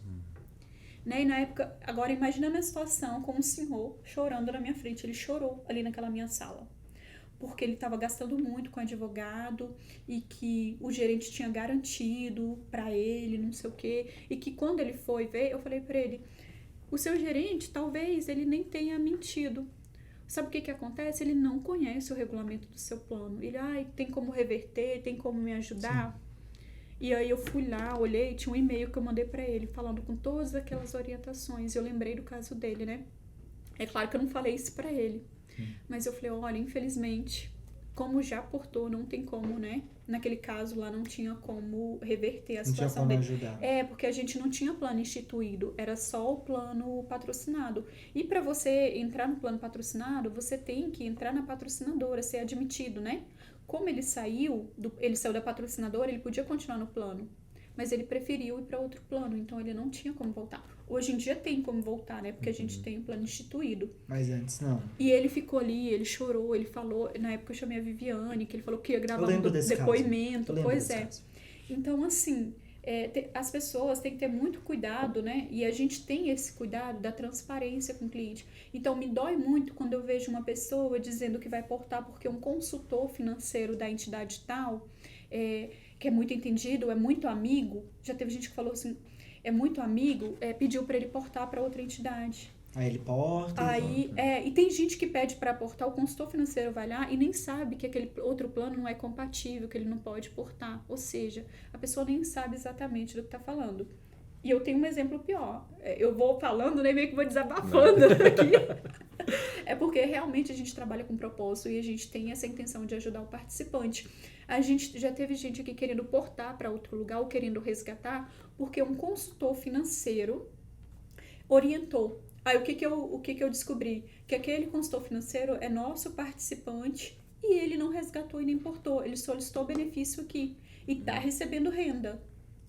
Né? E na época, agora imaginando a situação com um senhor chorando na minha frente. Ele chorou ali naquela minha sala. Porque ele estava gastando muito com advogado e que o gerente tinha garantido para ele, não sei o quê. E que quando ele foi ver, eu falei para ele, o seu gerente, talvez ele nem tenha mentido. Sabe o que acontece? Ele não conhece o regulamento do seu plano. Ele, tem como reverter, tem como me ajudar? Sim. E aí eu fui lá, olhei, tinha um e-mail que eu mandei para ele, falando com todas aquelas orientações. Eu lembrei do caso dele, né? É claro que eu não falei isso para ele. Mas eu falei, olha, infelizmente, como já portou, não tem como, né? Naquele caso lá não tinha como reverter a situação dele. Ajudar. Porque a gente não tinha plano instituído, era só o plano patrocinado. E para você entrar no plano patrocinado, você tem que entrar na patrocinadora, ser admitido, né? Como ele saiu da patrocinadora, ele podia continuar no plano. Mas ele preferiu ir para outro plano, então ele não tinha como voltar. Hoje em dia tem como voltar, né? Porque a gente tem um plano instituído. Mas antes não. E ele ficou ali, ele chorou, ele falou... Na época eu chamei a Viviane, que ele falou que ia gravar um depoimento. Pois é. Caso. Então, assim, as pessoas têm que ter muito cuidado, né? E a gente tem esse cuidado da transparência com o cliente. Então, me dói muito quando eu vejo uma pessoa dizendo que vai portar porque um consultor financeiro da entidade tal... que é muito entendido, é muito amigo. Já teve gente que falou assim, é muito amigo, pediu para ele portar para outra entidade. Aí ele porta. E tem gente que pede para portar, o consultor financeiro vai lá e nem sabe que aquele outro plano não é compatível, que ele não pode portar. Ou seja, a pessoa nem sabe exatamente do que está falando. E eu tenho um exemplo pior. Eu vou falando, né, meio que vou desabafando aqui. É porque realmente a gente trabalha com propósito e a gente tem essa intenção de ajudar o participante. A gente já teve gente aqui querendo portar para outro lugar ou querendo resgatar, porque um consultor financeiro orientou. Aí o que eu descobri? Que aquele consultor financeiro é nosso participante e ele não resgatou e nem portou. Ele solicitou benefício aqui e está recebendo renda.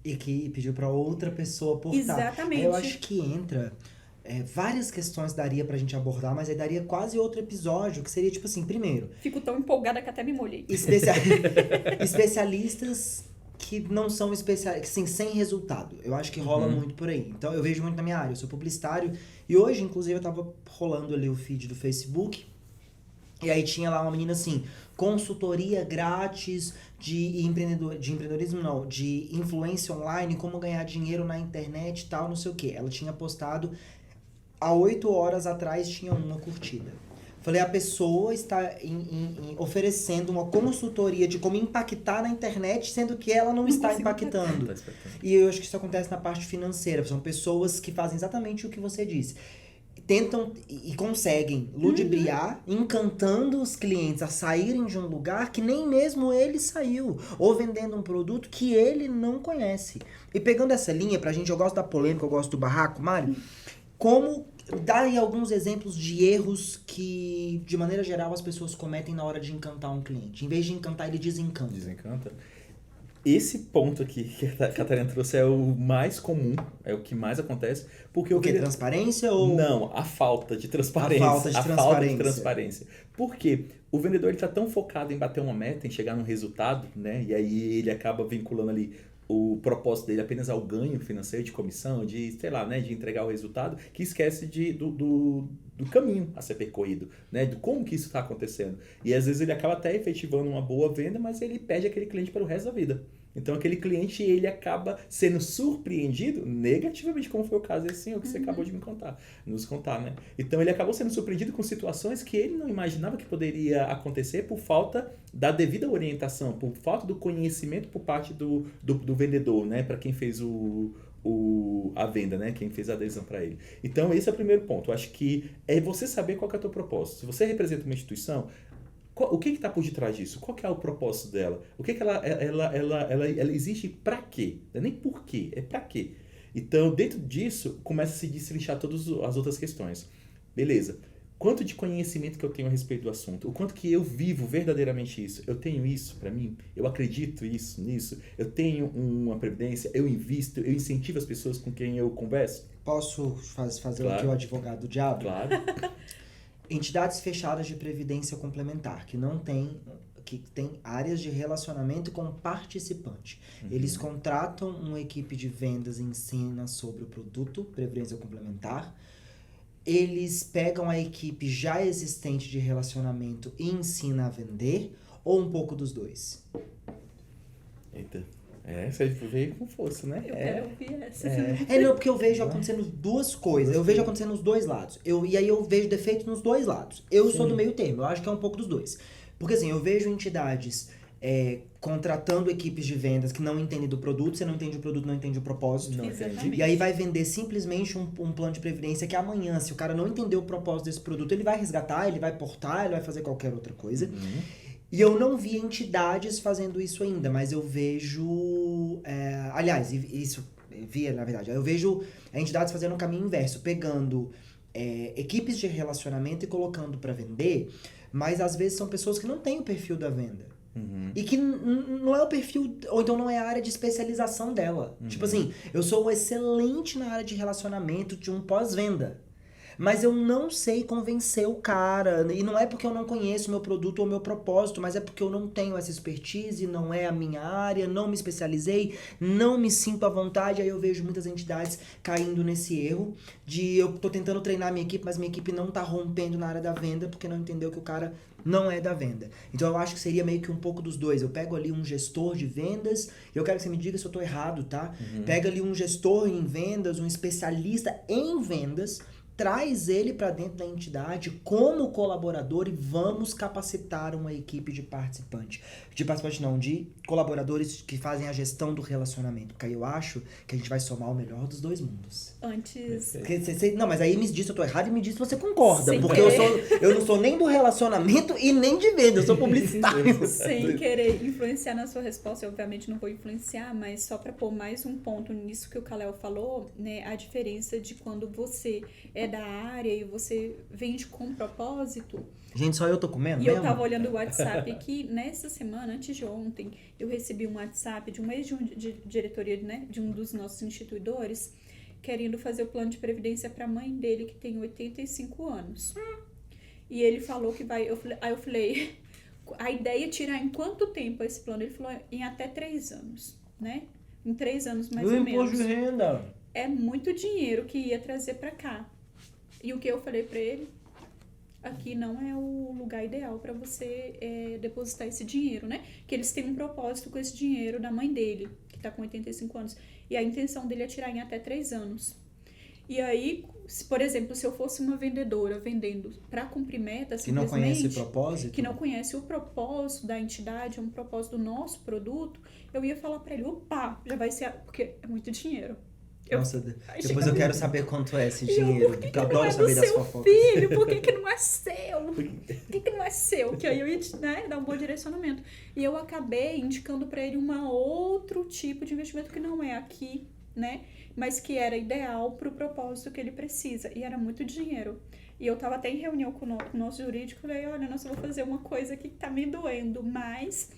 E que pediu para outra pessoa portar. Exatamente. Eu acho que entra... várias questões daria pra gente abordar, mas aí daria quase outro episódio, que seria tipo assim, primeiro... Fico tão empolgada que até me molhei. Especialistas que não são especialistas, assim, sem resultado. Eu acho que rola muito por aí. Então, eu vejo muito na minha área. Eu sou publicitário e hoje, inclusive, eu tava rolando ali o feed do Facebook e aí tinha lá uma menina assim, consultoria grátis de empreendedorismo, não, de influência online, como ganhar dinheiro na internet e tal, não sei o quê. Ela tinha postado, há 8 horas atrás tinha uma curtida. Falei, a pessoa está oferecendo uma consultoria de como impactar na internet, sendo que ela não está impactando. E eu acho que isso acontece na parte financeira. São pessoas que fazem exatamente o que você disse. Tentam e conseguem ludibriar, encantando os clientes a saírem de um lugar que nem mesmo ele saiu. Ou vendendo um produto que ele não conhece. E pegando essa linha, pra gente, eu gosto da polêmica, eu gosto do barraco, Mari, como... Dá aí alguns exemplos de erros que, de maneira geral, as pessoas cometem na hora de encantar um cliente. Em vez de encantar, ele desencanta. Desencanta. Esse ponto aqui que a Catarina trouxe é o mais comum, é o que mais acontece. Porque o quê? Transparência ou... Não, a falta de transparência. A falta de transparência. Por quê? O vendedor está tão focado em bater uma meta, em chegar num resultado, né? E aí ele acaba vinculando ali o propósito dele apenas ao ganho financeiro, de comissão, de, sei lá, né, de entregar o resultado, que esquece do caminho a ser percorrido, né, de como que isso está acontecendo. E às vezes ele acaba até efetivando uma boa venda, mas ele perde aquele cliente para o resto da vida. Então aquele cliente, ele acaba sendo surpreendido negativamente, como foi o caso desse senhor que você acabou de nos contar, né? Então ele acabou sendo surpreendido com situações que ele não imaginava que poderia acontecer por falta da devida orientação, por falta do conhecimento por parte do vendedor, né? Para quem fez a venda, né? Quem fez a adesão para ele. Então esse é o primeiro ponto. Eu acho que é você saber qual que é o teu propósito. Se você representa uma instituição, o que está por detrás disso? Qual que é o propósito dela? O que ela existe para quê? Não é nem por quê, é para quê. Então, dentro disso, começa a se destrinchar todas as outras questões. Beleza. Quanto de conhecimento que eu tenho a respeito do assunto? O quanto que eu vivo verdadeiramente isso? Eu tenho isso para mim? Eu acredito nisso? Eu tenho uma previdência? Eu invisto? Eu incentivo as pessoas com quem eu converso? Posso fazer aqui o advogado do diabo? Claro. Entidades fechadas de previdência complementar, que tem áreas de relacionamento com participante. Eles contratam uma equipe de vendas e ensina sobre o produto, previdência complementar. Eles pegam a equipe já existente de relacionamento e ensinam a vender, ou um pouco dos dois? Eita. Você veio com força, né? Eu quero ouvir essa. Não, porque eu vejo acontecendo duas coisas. Eu vejo acontecendo nos dois lados. E aí eu vejo defeitos nos dois lados. Eu sou do meio termo. Eu acho que é um pouco dos dois. Porque assim, eu vejo entidades contratando equipes de vendas que não entendem do produto. Você não entende o produto, não entende o propósito. Não entende. E aí vai vender simplesmente um plano de previdência que amanhã, se o cara não entender o propósito desse produto, ele vai resgatar, ele vai portar, ele vai fazer qualquer outra coisa. E eu não vi entidades fazendo isso ainda, mas eu vejo... aliás, isso via, na verdade. Eu vejo entidades fazendo um caminho inverso, pegando equipes de relacionamento e colocando para vender, mas às vezes são pessoas que não têm o perfil da venda. E que não é o perfil, ou então não é a área de especialização dela. Tipo assim, eu sou excelente na área de relacionamento de um pós-venda. Mas eu não sei convencer o cara. E não é porque eu não conheço o meu produto ou o meu propósito, mas é porque eu não tenho essa expertise, não é a minha área, não me especializei, não me sinto à vontade. Aí eu vejo muitas entidades caindo nesse erro de eu tô tentando treinar minha equipe, mas minha equipe não tá rompendo na área da venda porque não entendeu que o cara não é da venda. Então eu acho que seria meio que um pouco dos dois. Eu pego ali um gestor de vendas, eu quero que você me diga se eu tô errado, tá? Pega ali um gestor em vendas, um especialista em vendas, traz ele para dentro da entidade como colaborador e vamos capacitar uma equipe de participantes. De colaboradores que fazem a gestão do relacionamento. Porque aí eu acho que a gente vai somar o melhor dos dois mundos. Antes... Não, mas aí me diz se eu tô errado e me diz se você concorda. Sem porque querer. eu não sou nem do relacionamento e nem de venda, eu sou publicitário. Sem querer influenciar na sua resposta, eu obviamente não vou influenciar, mas só para pôr mais um ponto nisso que o Kalel falou, né, a diferença de quando você é da área e você vende com propósito. Gente, só eu tô comendo E mesmo? eu tava olhando o WhatsApp aqui, nessa semana, antes de ontem, eu recebi um WhatsApp de um ex-diretoria, né, de um dos nossos instituidores, querendo fazer o plano de previdência para a mãe dele, que tem 85 anos. E ele falou que vai... Aí eu falei, a ideia é tirar em quanto tempo esse plano? Ele falou, em até 3 anos. né? Em 3 anos, mais E o ou imposto menos. de renda? É muito dinheiro que ia trazer pra cá. E o que eu falei pra ele? Aqui não é o lugar ideal pra você depositar esse dinheiro, né? Que eles têm um propósito com esse dinheiro da mãe dele, que tá com 85 anos. E a intenção dele é tirar em até 3 anos. E aí, por exemplo, se eu fosse uma vendedora vendendo pra cumprir meta, Que não conhece o simplesmente, propósito? que não conhece o propósito da entidade, um propósito do nosso produto, eu ia falar pra ele, opa, já vai ser... Porque é muito dinheiro. Nossa, Aí depois chega eu quero ali, saber quanto é esse e eu, dinheiro. por que Eu que não adoro é do saber das seu fofocas. filho? Por que não é seu? Por que não é seu? Que aí eu ia, né, dar um bom direcionamento. E eu acabei indicando pra ele um outro tipo de investimento que não é aqui, né? Mas que era ideal pro propósito que ele precisa. E era muito dinheiro. E eu tava até em reunião com o nosso jurídico e falei, olha, nossa, eu vou fazer uma coisa aqui que tá me doendo, mas...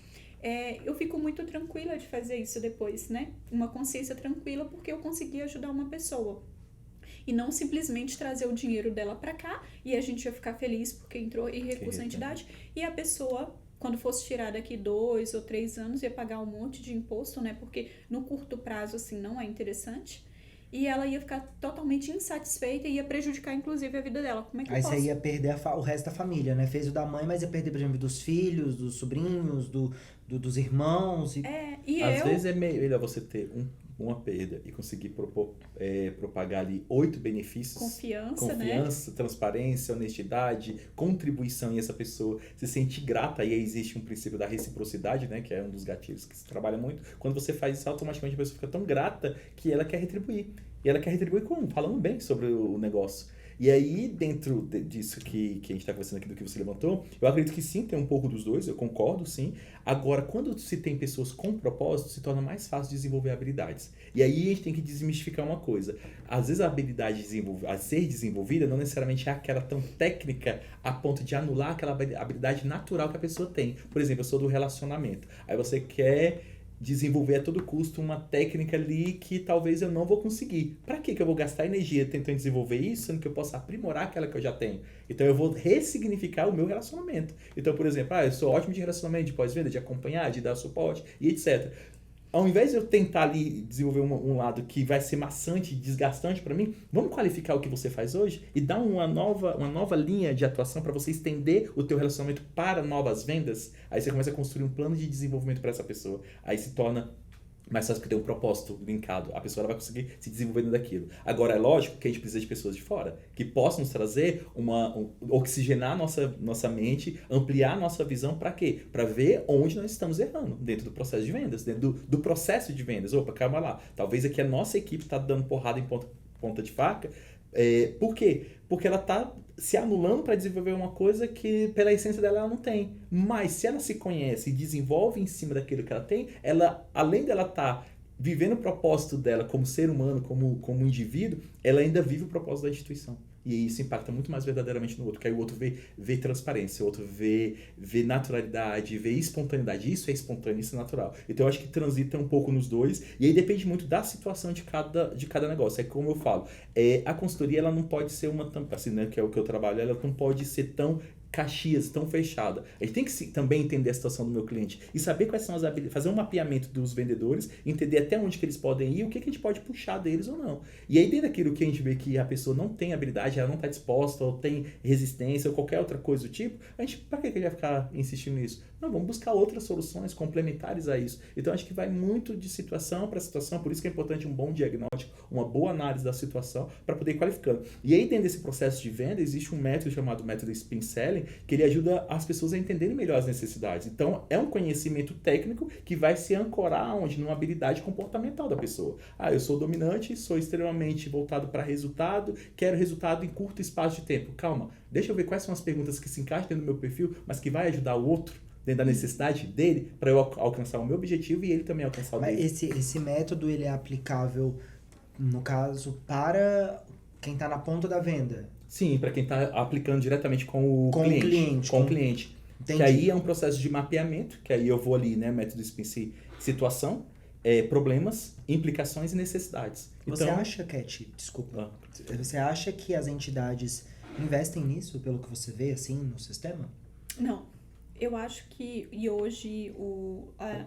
eu fico muito tranquila de fazer isso depois, né? Uma consciência tranquila porque eu consegui ajudar uma pessoa. E não simplesmente trazer o dinheiro dela pra cá e a gente ia ficar feliz porque entrou em recurso na entidade. E a pessoa, quando fosse tirar daqui 2 ou 3 anos, ia pagar um monte de imposto, né? Porque no curto prazo, assim, não é interessante. E ela ia ficar totalmente insatisfeita e ia prejudicar, inclusive, a vida dela. Como é que eu Aí posso? você ia perder o resto da família, né? Fez o da mãe, mas ia perder, por exemplo, dos filhos, dos sobrinhos, dos irmãos. E Às eu... vezes é melhor você ter uma perda e conseguir propagar ali 8 benefícios. Confiança, transparência, honestidade, contribuição, e essa pessoa se sente grata. E aí existe um princípio da reciprocidade, né? Que é um dos gatilhos que se trabalha muito. Quando você faz isso, automaticamente a pessoa fica tão grata que ela quer retribuir. E ela quer retribuir como? Falando bem sobre o negócio. E aí, dentro disso que a gente está conversando aqui, do que você levantou, eu acredito que sim, tem um pouco dos dois, eu concordo, sim. Agora, quando se tem pessoas com propósito, se torna mais fácil desenvolver habilidades. E aí a gente tem que desmistificar uma coisa. Às vezes a habilidade a ser desenvolvida não necessariamente é aquela tão técnica a ponto de anular aquela habilidade natural que a pessoa tem. Por exemplo, eu sou do relacionamento. Aí você quer desenvolver a todo custo uma técnica ali que talvez eu não vou conseguir. Para que eu vou gastar energia tentando desenvolver isso, sendo que eu posso aprimorar aquela que eu já tenho? Então eu vou ressignificar o meu relacionamento. Então, por exemplo, eu sou ótimo de relacionamento, de pós-venda, de acompanhar, de dar suporte e etc. Ao invés de eu tentar ali desenvolver um lado que vai ser maçante e desgastante para mim, vamos qualificar o que você faz hoje e dar uma nova linha de atuação para você estender o teu relacionamento para novas vendas. Aí você começa a construir um plano de desenvolvimento para essa pessoa. Aí se torna mais fácil porque tem um propósito linkado. A pessoa vai conseguir se desenvolver dentro daquilo. Agora, é lógico que a gente precisa de pessoas de fora que possam nos trazer oxigenar nossa mente, ampliar a nossa visão. Para quê? Para ver onde nós estamos errando dentro do processo de vendas, dentro do processo de vendas. Opa, calma lá. Talvez aqui a nossa equipe está dando porrada em ponta de faca. Por quê? Porque ela está se anulando para desenvolver uma coisa que, pela essência dela, ela não tem. Mas se ela se conhece e desenvolve em cima daquilo que ela tem, ela, além dela estar vivendo o propósito dela como ser humano, como indivíduo, ela ainda vive o propósito da instituição. E isso impacta muito mais verdadeiramente no outro, que aí o outro vê transparência, o outro vê naturalidade, vê espontaneidade. Isso é espontâneo, isso é natural. Então eu acho que transita um pouco nos dois, e aí depende muito da situação de cada negócio. É como eu falo, a consultoria ela não pode ser uma tampa, assim, né, que é o que eu trabalho, ela não pode ser tão Caxias, tão fechada. A gente tem que também entender a situação do meu cliente e saber quais são as habilidades, fazer um mapeamento dos vendedores, entender até onde que eles podem ir e o que a gente pode puxar deles ou não. E aí, dentro daquilo que a gente vê que a pessoa não tem habilidade, ela não está disposta, ou tem resistência, ou qualquer outra coisa do tipo, a gente, para que ele vai ficar insistindo nisso? Não, vamos buscar outras soluções complementares a isso. Então, acho que vai muito de situação para situação, por isso que é importante um bom diagnóstico, uma boa análise da situação, para poder ir qualificando. E aí, dentro desse processo de venda, existe um método chamado método Spin Selling, que ele ajuda as pessoas a entenderem melhor as necessidades. Então, é um conhecimento técnico que vai se ancorar onde? Numa habilidade comportamental da pessoa. Eu sou dominante, sou extremamente voltado para resultado, quero resultado em curto espaço de tempo. Calma, deixa eu ver quais são as perguntas que se encaixam dentro do meu perfil, mas que vai ajudar o outro dentro da necessidade dele, para eu alcançar o meu objetivo e ele também alcançar o dele. Mas esse método, ele é aplicável, no caso, para quem está na ponta da venda? Sim, para quem está aplicando diretamente com o cliente. Com o cliente. Entendi. Que aí é um processo de mapeamento, que aí eu vou ali, né, método Spin, situação, problemas, implicações e necessidades. Você acha, Cat, desculpa, você acha que as entidades investem nisso, pelo que você vê, assim, no sistema? Não. Eu acho que, e hoje,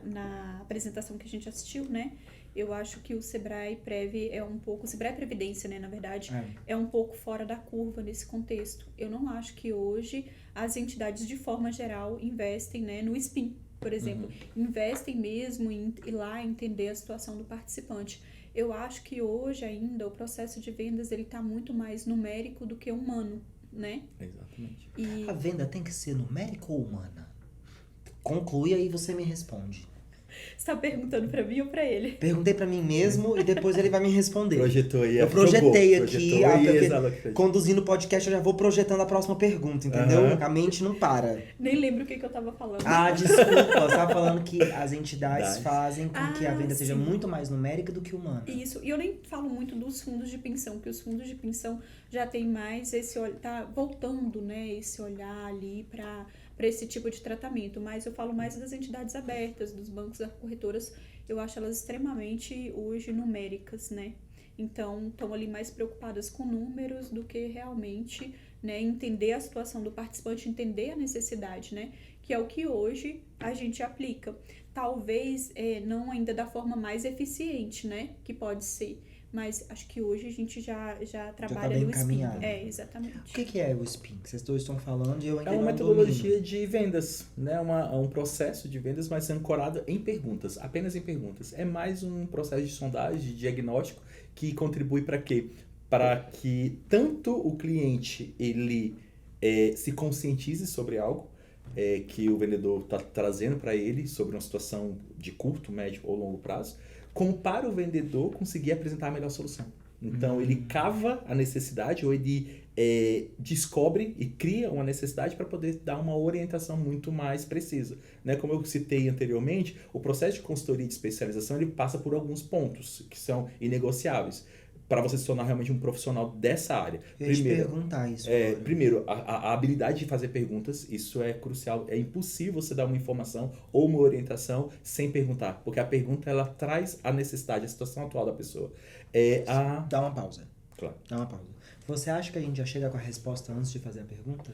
na apresentação que a gente assistiu, né? Eu acho que o Sebrae Prev é um pouco... O Sebrae Previdência, né, na verdade, é um pouco fora da curva nesse contexto. Eu não acho que hoje as entidades, de forma geral, investem, né, no SPIN, por exemplo. Investem mesmo em ir lá entender a situação do participante. Eu acho que hoje ainda o processo de vendas ele está muito mais numérico do que humano, né? Exatamente. E A venda tem que ser numérica ou humana? Conclui aí você me responde. você tá perguntando pra mim ou pra ele? Perguntei pra mim mesmo e depois ele vai me responder. Projetou aí. Eu projetei aqui, porque conduzindo o podcast eu já vou projetando a próxima pergunta, entendeu? A mente não para. Nem lembro o que eu tava falando. Ah, desculpa, você tava falando que as entidades Das. fazem com que a venda seja sim. muito mais numérica do que humana. Isso, e eu nem falo muito dos fundos de pensão, porque os fundos de pensão já tem mais esse olhar, tá voltando, né, esse olhar ali para esse tipo de tratamento, mas eu falo mais das entidades abertas, dos bancos, das corretoras, eu acho elas extremamente hoje numéricas, né? Então, estão ali mais preocupadas com números do que realmente, né, entender a situação do participante, entender a necessidade, né? Que é o que hoje a gente aplica. Talvez não ainda da forma mais eficiente, né? Que pode ser. Mas acho que hoje a gente já trabalha bem no SPIN. encaminhado. Exatamente. O que é o SPIN? Vocês dois estão falando e eu ainda É uma não metodologia de vendas, né? Um processo de vendas, mas ancorado em perguntas, apenas em perguntas. É mais um processo de sondagem, de diagnóstico, que contribui para quê? Para que tanto o cliente ele se conscientize sobre algo que o vendedor está trazendo para ele, sobre uma situação de curto, médio ou longo prazo, como para o vendedor conseguir apresentar a melhor solução. Então, ele cava a necessidade ou ele descobre e cria uma necessidade para poder dar uma orientação muito mais precisa. Né? Como eu citei anteriormente, o processo de consultoria de especialização ele passa por alguns pontos que são inegociáveis para você se tornar realmente um profissional dessa área. Eu ia te perguntar isso. Primeiro, a habilidade de fazer perguntas, isso é crucial. É impossível você dar uma informação ou uma orientação sem perguntar, porque a pergunta ela traz a necessidade, a situação atual da pessoa. Dá uma pausa. Claro. Dá uma pausa. Você acha que a gente já chega com a resposta antes de fazer a pergunta?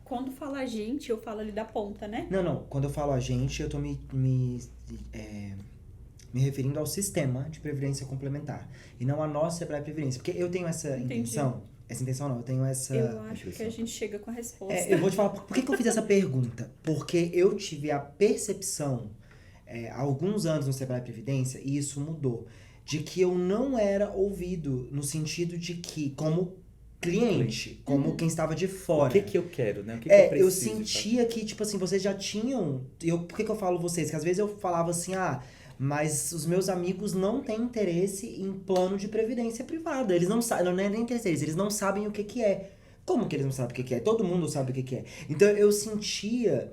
Quando fala a gente, eu falo ali da ponta, né? Não. Quando eu falo a gente, eu tô me referindo ao sistema de previdência complementar. E não a nossa Sebrae Previdência. Porque eu tenho essa intenção. Essa intenção não, eu tenho essa... Eu acho que a gente chega com a resposta. Eu vou te falar, por que eu fiz essa pergunta? Porque eu tive a percepção, há alguns anos no Sebrae Previdência, e isso mudou, de que eu não era ouvido no sentido de que, como cliente, como quem estava de fora. O que eu quero, né? O que eu preciso? Eu sentia que, tipo assim, vocês já tinham... Por que eu falo vocês? Que às vezes eu falava assim, mas os meus amigos não têm interesse em plano de previdência privada. Eles não sabem, não é nem interesse, eles não sabem o que é. Como que eles não sabem o que é? Todo mundo sabe o que é. Então eu sentia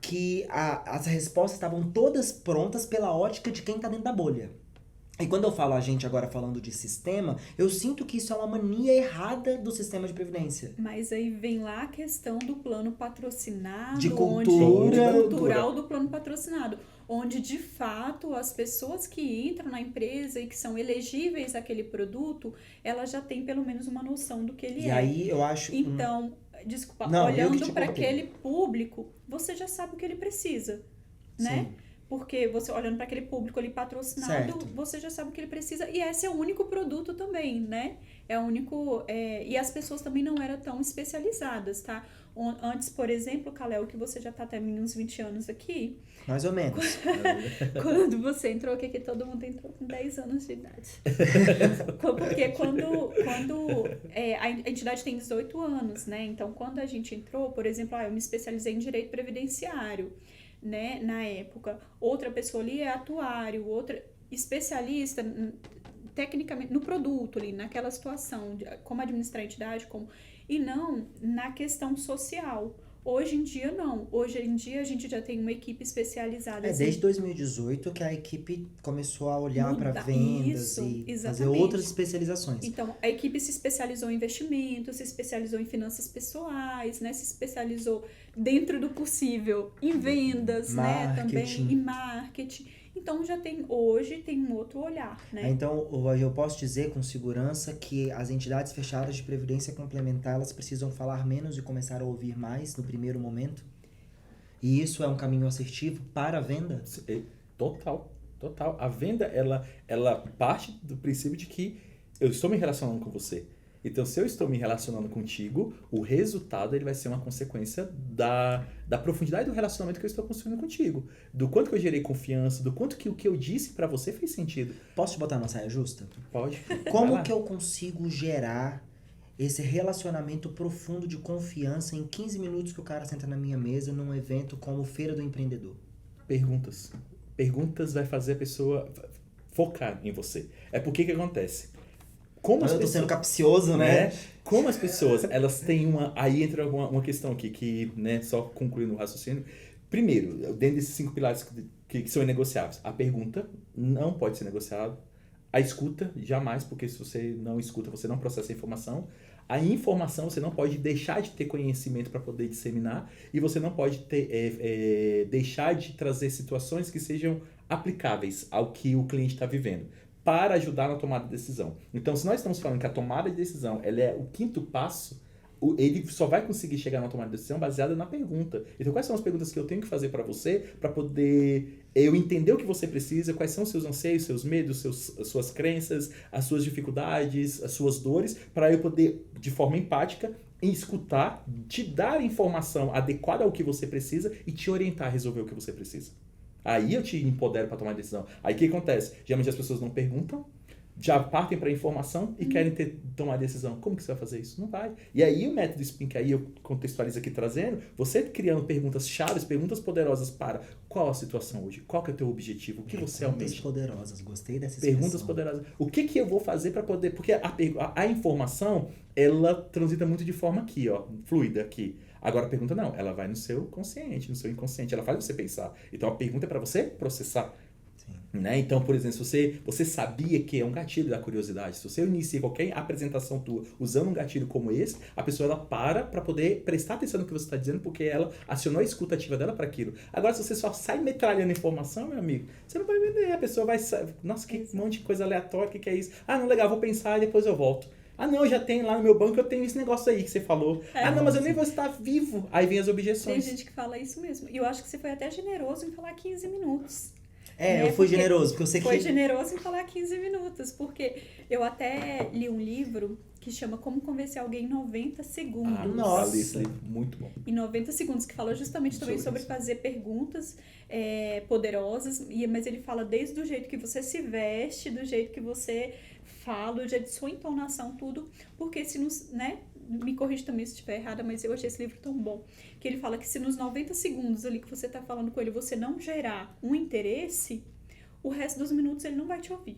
que as respostas estavam todas prontas pela ótica de quem tá dentro da bolha. E quando eu falo a gente agora falando de sistema, eu sinto que isso é uma mania errada do sistema de previdência. Mas aí vem lá a questão do plano patrocinado, De cultura. cultural do plano patrocinado, onde de fato as pessoas que entram na empresa e que são elegíveis àquele produto, elas já têm pelo menos uma noção do que ele E aí eu acho... Então, desculpa, Não, olhando para aquele público, você já sabe o que ele precisa, né? Sim. Porque você olhando para aquele público ali patrocinado, Certo. você já sabe o que ele precisa. E esse é o único produto também, né? É o único... E as pessoas também não eram tão especializadas, tá? Antes, por exemplo, Kalel, que você já tá até uns 20 anos aqui. Mais ou menos. Quando você entrou aqui, que todo mundo entrou com 10 anos de idade. Porque quando a entidade tem 18 anos, né? Então, quando a gente entrou, por exemplo, eu me especializei em direito previdenciário, né, na época. Outra pessoa ali é atuário, outra especialista tecnicamente no produto ali, naquela situação, como administrar a entidade, e não na questão social. Hoje em dia, não. Hoje em dia, a gente já tem uma equipe especializada. Desde 2018 que a equipe começou a olhar para vendas e fazer outras especializações. Então, a equipe se especializou em investimentos, se especializou em finanças pessoais, né? Se especializou dentro do possível em vendas, né? Também em marketing. Então, hoje tem um outro olhar, né? Então, eu posso dizer com segurança que as entidades fechadas de previdência complementar, elas precisam falar menos e começar a ouvir mais no primeiro momento? E isso é um caminho assertivo para a venda? Total, total. A venda, ela parte do princípio de que eu estou me relacionando com você. Então, se eu estou me relacionando contigo, o resultado ele vai ser uma consequência da profundidade do relacionamento que eu estou construindo contigo. Do quanto que eu gerei confiança, do quanto que o que eu disse pra você fez sentido. Posso te botar na saia justa? Pode. Como que eu consigo gerar esse relacionamento profundo de confiança em 15 minutos que o cara senta na minha mesa num evento como Feira do Empreendedor? Perguntas. Perguntas vai fazer a pessoa focar em você. É porque que acontece? Como Mas eu tô sendo capcioso, né? Como as pessoas, elas têm uma... Aí entra uma questão aqui, que, né, só concluindo o raciocínio. Primeiro, dentro desses 5 pilares que são inegociáveis, a pergunta não pode ser negociada. A escuta, jamais, porque se você não escuta, você não processa a informação. A informação, você não pode deixar de ter conhecimento para poder disseminar. E você não pode deixar de trazer situações que sejam aplicáveis ao que o cliente está vivendo, para ajudar na tomada de decisão. Então, se nós estamos falando que a tomada de decisão ela é o 5º passo, ele só vai conseguir chegar na tomada de decisão baseada na pergunta. Então, quais são as perguntas que eu tenho que fazer para você, para poder eu entender o que você precisa, quais são os seus anseios, seus medos, as suas crenças, as suas dificuldades, as suas dores, para eu poder, de forma empática, escutar, te dar a informação adequada ao que você precisa e te orientar a resolver o que você precisa. Aí eu te empodero para tomar decisão. Aí o que acontece? Geralmente as pessoas não perguntam, já partem para a informação e querem tomar decisão. Como que você vai fazer isso? Não vai. E aí o método Spin, que aí eu contextualizo aqui trazendo, você criando perguntas chaves, perguntas poderosas para qual a situação hoje, qual que é o teu objetivo, o que você almeja. Perguntas poderosas, gostei dessa expressão. Perguntas poderosas. O que eu vou fazer para poder... Porque a informação, ela transita muito de forma aqui, ó, fluida aqui. Agora a pergunta não, ela vai no seu consciente, no seu inconsciente, ela faz você pensar. Então a pergunta é para você processar. Né? Então, por exemplo, se você sabia que é um gatilho da curiosidade, se você inicia qualquer apresentação tua usando um gatilho como esse, a pessoa ela para poder prestar atenção no que você está dizendo, porque ela acionou a escuta ativa dela para aquilo. Agora, se você só sai metralhando informação, meu amigo, você não vai vender, a pessoa vai... Nossa, que monte de coisa aleatória, que é isso? Ah, não, legal, vou pensar e depois eu volto. Ah, não, já tem lá no meu banco, eu tenho esse negócio aí que você falou. Não, mas eu nem vou estar vivo. Aí vem as objeções. Tem gente que fala isso mesmo. E eu acho que você foi até generoso em falar 15 minutos. Eu fui generoso, porque eu sei que... Foi generoso em falar 15 minutos, porque eu até li um livro que chama Como Convencer Alguém em 90 Segundos. Nossa! Esse livro, muito bom. Em 90 segundos, que fala justamente também sobre fazer perguntas poderosas, mas ele fala desde o jeito que você se veste, do jeito que você fala, do jeito de sua entonação, tudo, porque se nos, né, me corrija também se estiver errada, mas eu achei esse livro tão bom, que ele fala que se nos 90 segundos ali que você tá falando com ele, você não gerar um interesse, o resto dos minutos ele não vai te ouvir.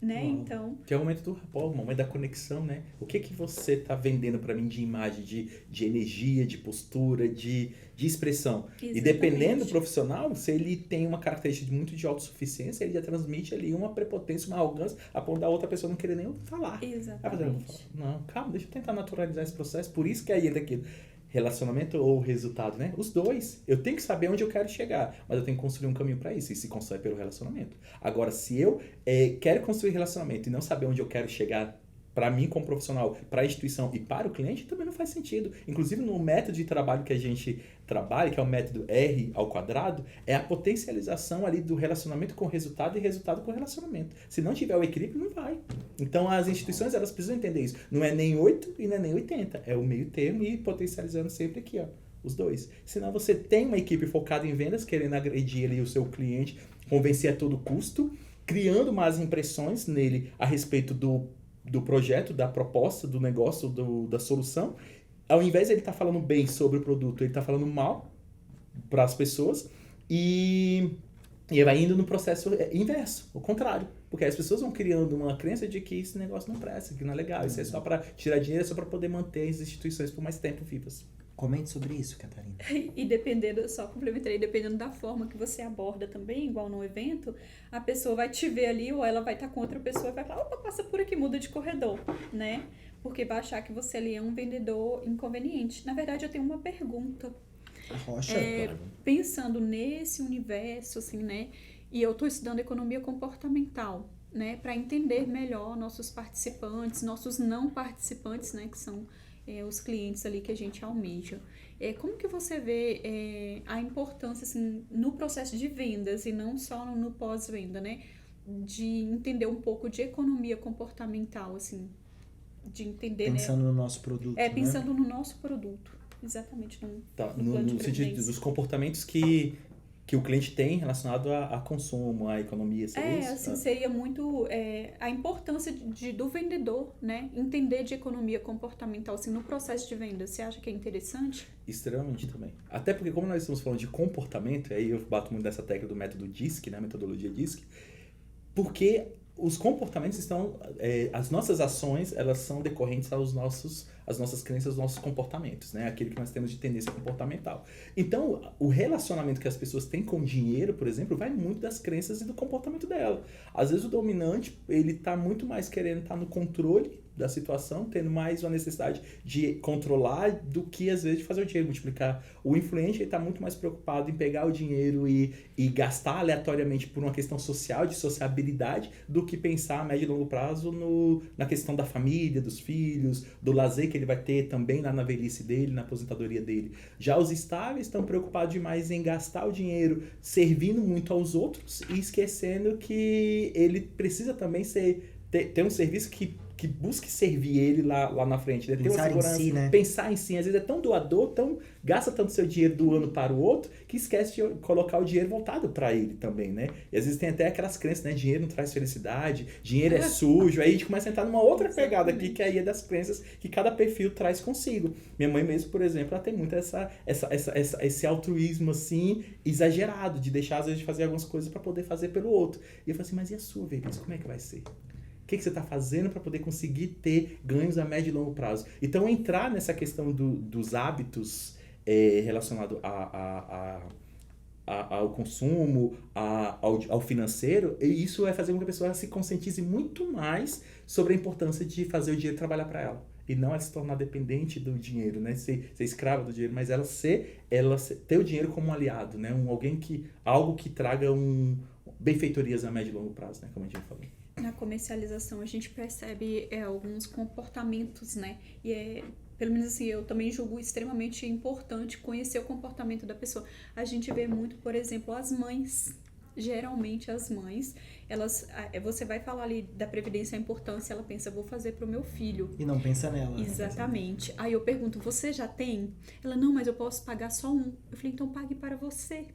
Né? Então... Que é o momento do rapport, o momento da conexão, né? O que você tá vendendo para mim de imagem, de energia, de postura, de expressão. Exatamente. E dependendo do profissional, se ele tem uma característica muito de autossuficiência, ele já transmite ali uma prepotência, uma arrogância, a ponto da outra pessoa não querer nem falar. Exatamente. Não, calma, deixa eu tentar naturalizar esse processo. Por isso que aí entra aquilo. Relacionamento ou resultado, né? Os dois. Eu tenho que saber onde eu quero chegar, mas eu tenho que construir um caminho para isso, e se constrói pelo relacionamento. Agora, se eu quero construir relacionamento e não saber onde eu quero chegar, para mim como profissional, para a instituição e para o cliente, também não faz sentido. Inclusive, no método de trabalho que a gente trabalha, que é o método R², é a potencialização ali do relacionamento com resultado e resultado com relacionamento. Se não tiver o equilíbrio, não vai. Então, as instituições, elas precisam entender isso. Não é nem 8 e não é nem 80. É o meio termo e potencializando sempre aqui, ó, os dois. Senão, você tem uma equipe focada em vendas, querendo agredir ali o seu cliente, convencer a todo custo, criando más impressões nele a respeito do projeto, da proposta, do negócio, da solução. Ao invés de ele estar falando bem sobre o produto, ele está falando mal para as pessoas e vai indo no processo inverso, o contrário. Porque as pessoas vão criando uma crença de que esse negócio não presta, que não é legal, isso é só para tirar dinheiro, é só para poder manter as instituições por mais tempo vivas. Comente sobre isso, Catarina. E dependendo, só complementarei, dependendo da forma que você aborda também, igual no evento, a pessoa vai te ver ali ou ela vai estar com outra pessoa e vai falar, opa, passa por aqui, muda de corredor, né? Porque vai achar que você ali é um vendedor inconveniente. Na verdade, eu tenho uma pergunta. Rocha. Pensando nesse universo, assim, né? E eu estou estudando economia comportamental, né? Para entender melhor nossos participantes, nossos não participantes, né? Que são os clientes ali que a gente almeja. Como que você vê a importância, assim, no processo de vendas e não só no pós-venda, né? De entender um pouco de economia comportamental, assim, de entender, Pensando no nosso produto, né? pensando no nosso produto, exatamente, Tá, no plano de no sentido previdência. dos comportamentos que o cliente tem relacionado a consumo, a economia, seria isso? Assim, seria muito a importância do vendedor, né? Entender de economia comportamental, assim, no processo de venda. Você acha que é interessante? Extremamente também. Até porque como nós estamos falando de comportamento, aí eu bato muito nessa tecla do método DISC, né? A metodologia DISC, porque os comportamentos estão... as nossas ações, elas são decorrentes às nossas crenças, aos nossos comportamentos, né? Aquilo que nós temos de tendência comportamental. Então, o relacionamento que as pessoas têm com o dinheiro, por exemplo, vai muito das crenças e do comportamento dela. Às vezes o dominante, ele tá muito mais querendo estar no controle da situação, tendo mais uma necessidade de controlar do que, às vezes, de fazer o dinheiro multiplicar. O influente, ele está muito mais preocupado em pegar o dinheiro e gastar aleatoriamente por uma questão social, de sociabilidade, do que pensar a médio e longo prazo na questão da família, dos filhos, do lazer que ele vai ter também lá na velhice dele, na aposentadoria dele. Já os estáveis estão preocupados demais em gastar o dinheiro servindo muito aos outros e esquecendo que ele precisa também ter um serviço que busque servir ele lá na frente, né? Ter uma Pensar em segurança, si, né? pensar em si. Às vezes é tão doador, gasta tanto seu dinheiro do ano para o outro, que esquece de colocar o dinheiro voltado para ele também, né? E às vezes tem até aquelas crenças, né? Dinheiro não traz felicidade, dinheiro é sujo. Aí a gente começa a entrar numa outra pegada aqui, que aí é das crenças que cada perfil traz consigo. Minha mãe mesmo, por exemplo, ela tem muito esse altruísmo, assim, exagerado, de deixar, às vezes, de fazer algumas coisas para poder fazer pelo outro. E eu falo assim, mas e a sua velhice? Como é que vai ser? O que você está fazendo para poder conseguir ter ganhos a médio e longo prazo? Então, entrar nessa questão dos hábitos relacionados ao consumo, ao financeiro, e isso vai fazer com que a pessoa se conscientize muito mais sobre a importância de fazer o dinheiro trabalhar para ela. E não ela se tornar dependente do dinheiro, né? Ser escrava do dinheiro, mas ela ter o dinheiro como um aliado, né? Algo que traga benfeitorias a médio e longo prazo, né? Como a gente falou. Na comercialização a gente percebe alguns comportamentos, né? E pelo menos assim, eu também julgo extremamente importante conhecer o comportamento da pessoa. A gente vê muito, por exemplo, as mães. Geralmente as mães, você vai falar ali da previdência, a importância, ela pensa, vou fazer pro meu filho. E não pensa nela. Exatamente. Aí eu pergunto, você já tem? Ela, não, mas eu posso pagar só um. Eu falei, então pague para você.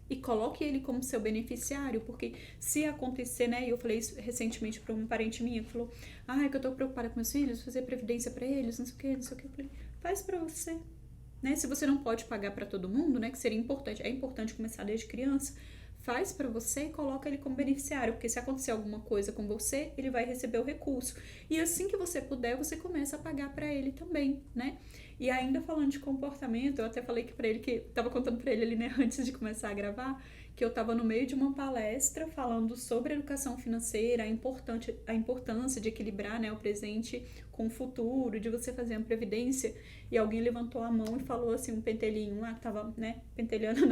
E coloque ele como seu beneficiário, porque se acontecer, né? Eu falei isso recentemente para um parente minha que falou: é que eu tô preocupada com meus filhos, fazer previdência para eles, não sei o que, não sei o que. Eu falei: faz para você, né? Se você não pode pagar para todo mundo, né? Que seria importante, é importante começar desde criança. Faz para você e coloca ele como beneficiário, porque se acontecer alguma coisa com você, ele vai receber o recurso. E assim que você puder, você começa a pagar para ele também, né? E ainda falando de comportamento, eu até falei para ele que tava contando para ele ali, né, antes de começar a gravar, que eu tava no meio de uma palestra falando sobre educação financeira, a importância de equilibrar, né, o presente com o futuro, de você fazer uma previdência. E alguém levantou a mão e falou assim, um pentelhinho lá, que tava, né, pentelhando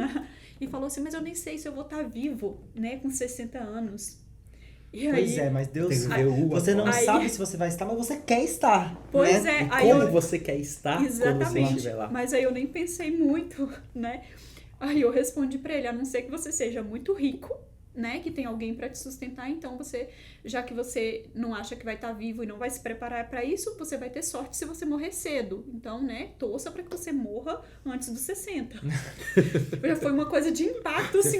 e falou assim, mas eu nem sei se eu vou estar vivo, né, com 60 anos. E pois aí, mas Deus, você não sabe se você vai estar, mas você quer estar. Pois né? é. Como você quer estar exatamente, quando você estiver lá. Mas aí eu nem pensei muito, né? Aí eu respondi pra ele, a não ser que você seja muito rico, né? Que tem alguém pra te sustentar, então já que você não acha que vai estar vivo e não vai se preparar pra isso, você vai ter sorte se você morrer cedo. Então, né? Torça pra que você morra antes dos 60. Já foi uma coisa de impacto, assim.